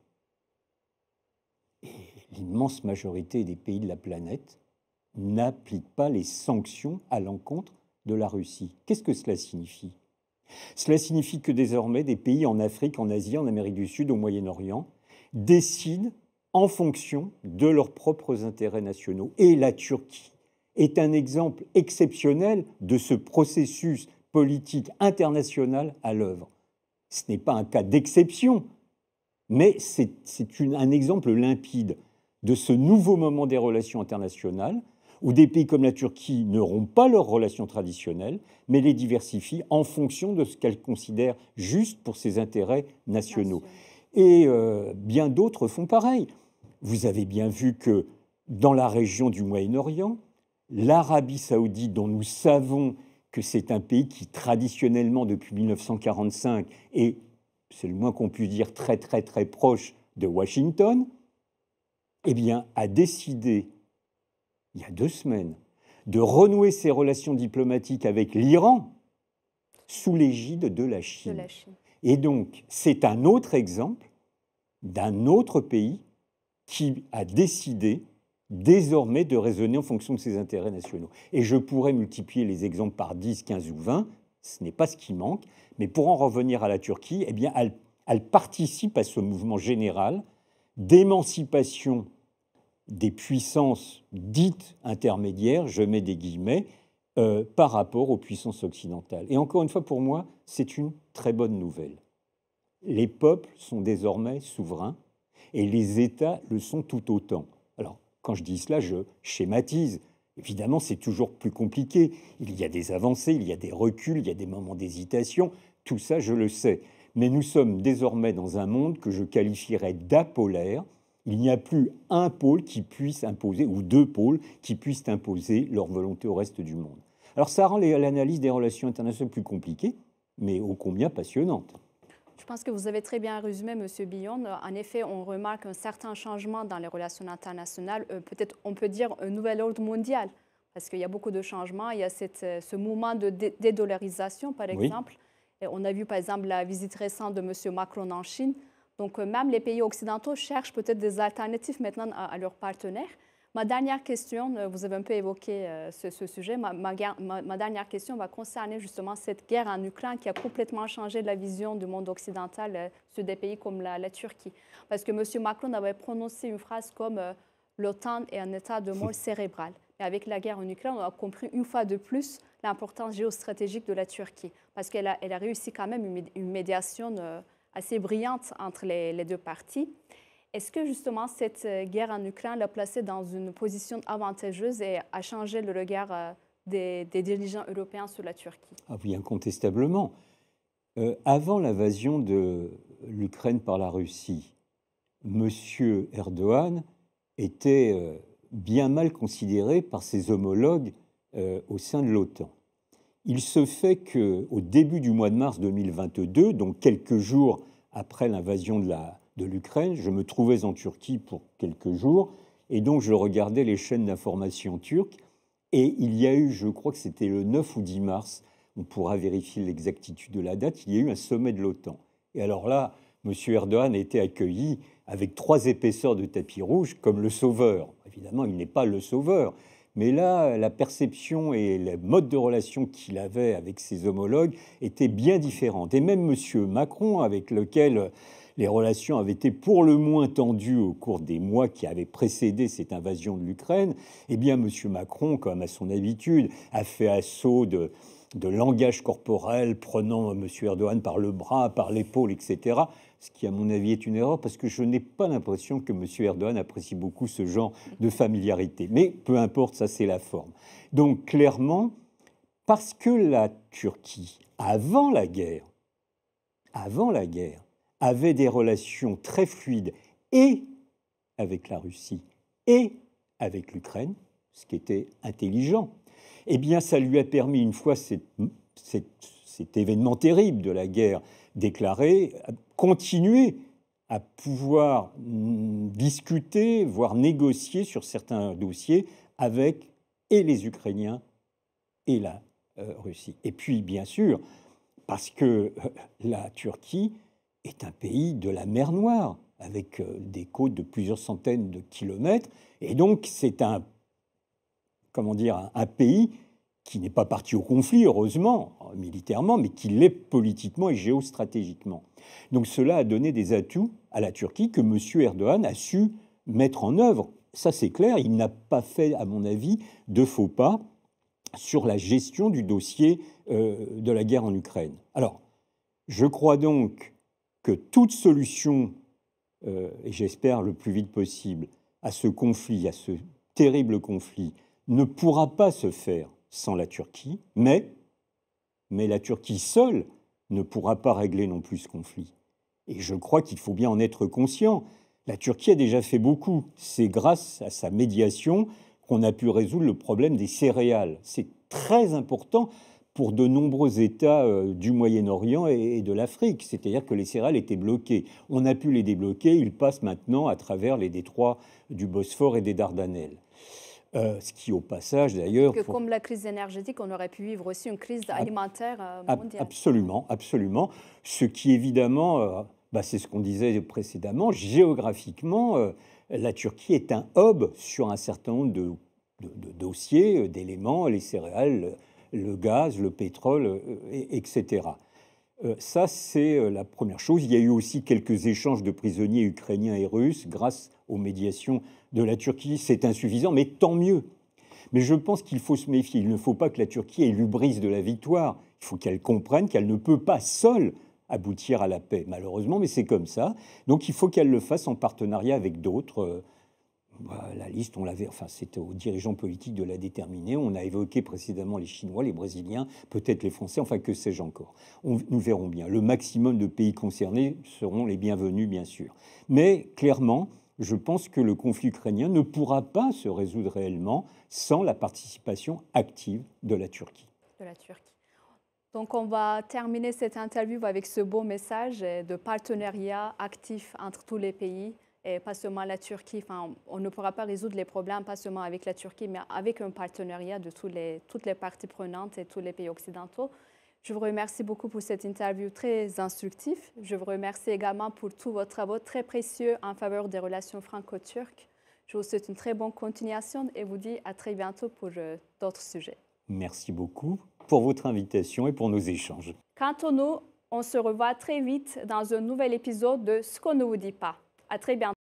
Et l'immense majorité des pays de la planète n'appliquent pas les sanctions à l'encontre de la Russie. Qu'est-ce que cela signifie ? Cela signifie que désormais, des pays en Afrique, en Asie, en Amérique du Sud, au Moyen-Orient, décident en fonction de leurs propres intérêts nationaux. Et la Turquie est un exemple exceptionnel de ce processus politique international à l'œuvre. Ce n'est pas un cas d'exception, mais c'est un exemple limpide de ce nouveau moment des relations internationales où des pays comme la Turquie n'auront pas leurs relations traditionnelles, mais les diversifient en fonction de ce qu'elles considèrent juste pour ses intérêts nationaux. Et bien d'autres font pareil. Vous avez bien vu que dans la région du Moyen-Orient, l'Arabie saoudite, dont nous savons que c'est un pays qui traditionnellement, depuis 1945, est, c'est le moins qu'on puisse dire, très très très proche de Washington, eh bien, a décidé il y a 2 semaines, de renouer ses relations diplomatiques avec l'Iran sous l'égide de la Chine. Et donc, c'est un autre exemple d'un autre pays qui a décidé désormais de raisonner en fonction de ses intérêts nationaux. Et je pourrais multiplier les exemples par 10, 15 ou 20, ce n'est pas ce qui manque, mais pour en revenir à la Turquie, eh bien, elle participe à ce mouvement général d'émancipation des puissances dites intermédiaires, je mets des guillemets, par rapport aux puissances occidentales. Et encore une fois, pour moi, c'est une très bonne nouvelle. Les peuples sont désormais souverains et les États le sont tout autant. Alors, quand je dis cela, je schématise. Évidemment, c'est toujours plus compliqué. Il y a des avancées, il y a des reculs, il y a des moments d'hésitation. Tout ça, je le sais. Mais nous sommes désormais dans un monde que je qualifierais d'apolaire. Il n'y a plus un pôle qui puisse imposer, ou deux pôles qui puissent imposer leur volonté au reste du monde. Alors ça rend l'analyse des relations internationales plus compliquée, mais ô combien passionnante. Je pense que vous avez très bien résumé, M. Billon. En effet, on remarque un certain changement dans les relations internationales. Peut-être on peut dire un nouvel ordre mondial, parce qu'il y a beaucoup de changements. Il y a ce mouvement de dédollarisation, par exemple. Et on a vu, par exemple, la visite récente de M. Macron en Chine. Donc, même les pays occidentaux cherchent peut-être des alternatives maintenant à leurs partenaires. Ma dernière question, vous avez un peu évoqué ce sujet, ma dernière question va concerner justement cette guerre en Ukraine qui a complètement changé la vision du monde occidental sur des pays comme la Turquie. Parce que M. Macron avait prononcé une phrase comme l'OTAN est un état de mort cérébrale. Et avec la guerre en Ukraine, on a compris une fois de plus l'importance géostratégique de la Turquie, parce qu'elle a réussi quand même une médiation assez brillante entre les deux parties. Est-ce que justement cette guerre en Ukraine l'a placée dans une position avantageuse et a changé le regard des dirigeants européens sur la Turquie? Ah oui, incontestablement. Avant l'invasion de l'Ukraine par la Russie, M. Erdogan était bien mal considéré par ses homologues au sein de l'OTAN. Il se fait qu'au début du mois de mars 2022, donc quelques jours après l'invasion de l'Ukraine, je me trouvais en Turquie pour quelques jours, et donc je regardais les chaînes d'information turques, et il y a eu, je crois que c'était le 9 ou 10 mars, on pourra vérifier l'exactitude de la date, il y a eu un sommet de l'OTAN. Et alors là, M. Erdogan a été accueilli avec 3 épaisseurs de tapis rouge comme le sauveur. Évidemment, il n'est pas le sauveur, mais là, la perception et le mode de relation qu'il avait avec ses homologues étaient bien différentes. Et même M. Macron, avec lequel les relations avaient été pour le moins tendues au cours des mois qui avaient précédé cette invasion de l'Ukraine, eh bien, M. Macron, comme à son habitude, a fait assaut de langage corporel, prenant M. Erdogan par le bras, par l'épaule, etc., ce qui, à mon avis, est une erreur, parce que je n'ai pas l'impression que M. Erdogan apprécie beaucoup ce genre de familiarité. Mais peu importe, ça, c'est la forme. Donc, clairement, parce que la Turquie, avant la guerre, avait des relations très fluides et avec la Russie et avec l'Ukraine, ce qui était intelligent, eh bien, ça lui a permis, une fois cet événement terrible de la guerre déclaré, à continuer à pouvoir discuter, voire négocier sur certains dossiers avec et les Ukrainiens et la Russie. Et puis, bien sûr, parce que la Turquie est un pays de la mer Noire, avec des côtes de plusieurs centaines de kilomètres, et donc c'est un pays qui n'est pas parti au conflit, heureusement, militairement, mais qui l'est politiquement et géostratégiquement. Donc cela a donné des atouts à la Turquie que M. Erdogan a su mettre en œuvre. Ça, c'est clair, il n'a pas fait, à mon avis, de faux pas sur la gestion du dossier de la guerre en Ukraine. Alors, je crois donc que toute solution, et j'espère le plus vite possible, à ce conflit, à ce terrible conflit, ne pourra pas se faire sans la Turquie, mais la Turquie seule ne pourra pas régler non plus ce conflit. Et je crois qu'il faut bien en être conscient. La Turquie a déjà fait beaucoup. C'est grâce à sa médiation qu'on a pu résoudre le problème des céréales. C'est très important pour de nombreux États du Moyen-Orient et de l'Afrique. C'est-à-dire que les céréales étaient bloquées. On a pu les débloquer. Ils passent maintenant à travers les détroits du Bosphore et des Dardanelles. Ce qui, au passage, d'ailleurs... Comme la crise énergétique, on aurait pu vivre aussi une crise alimentaire mondiale. Absolument, absolument. Ce qui, évidemment, c'est ce qu'on disait précédemment, géographiquement, la Turquie est un hub sur un certain nombre de dossiers, d'éléments, les céréales, le gaz, le pétrole, etc. Ça, c'est la première chose. Il y a eu aussi quelques échanges de prisonniers ukrainiens et russes grâce aux médiations de la Turquie. C'est insuffisant, mais tant mieux. Mais je pense qu'il faut se méfier. Il ne faut pas que la Turquie ait l'hubris de la victoire. Il faut qu'elle comprenne qu'elle ne peut pas seule aboutir à la paix, malheureusement, mais c'est comme ça. Donc il faut qu'elle le fasse en partenariat avec d'autres. La liste, on l'avait, enfin, c'était aux dirigeants politiques de la déterminer. On a évoqué précédemment les Chinois, les Brésiliens, peut-être les Français, enfin, que sais-je encore. Nous verrons bien. Le maximum de pays concernés seront les bienvenus, bien sûr. Mais clairement, je pense que le conflit ukrainien ne pourra pas se résoudre réellement sans la participation active de la Turquie. Donc, on va terminer cette interview avec ce beau message de partenariat actif entre tous les pays. Et pas seulement la Turquie, enfin, on ne pourra pas résoudre les problèmes, pas seulement avec la Turquie, mais avec un partenariat de toutes les parties prenantes et tous les pays occidentaux. Je vous remercie beaucoup pour cette interview très instructive. Je vous remercie également pour tous vos travaux très précieux en faveur des relations franco-turques. Je vous souhaite une très bonne continuation et vous dis à très bientôt pour d'autres sujets. Merci beaucoup pour votre invitation et pour nos échanges. Quant à nous, on se revoit très vite dans un nouvel épisode de Ce qu'on ne vous dit pas. À très bientôt.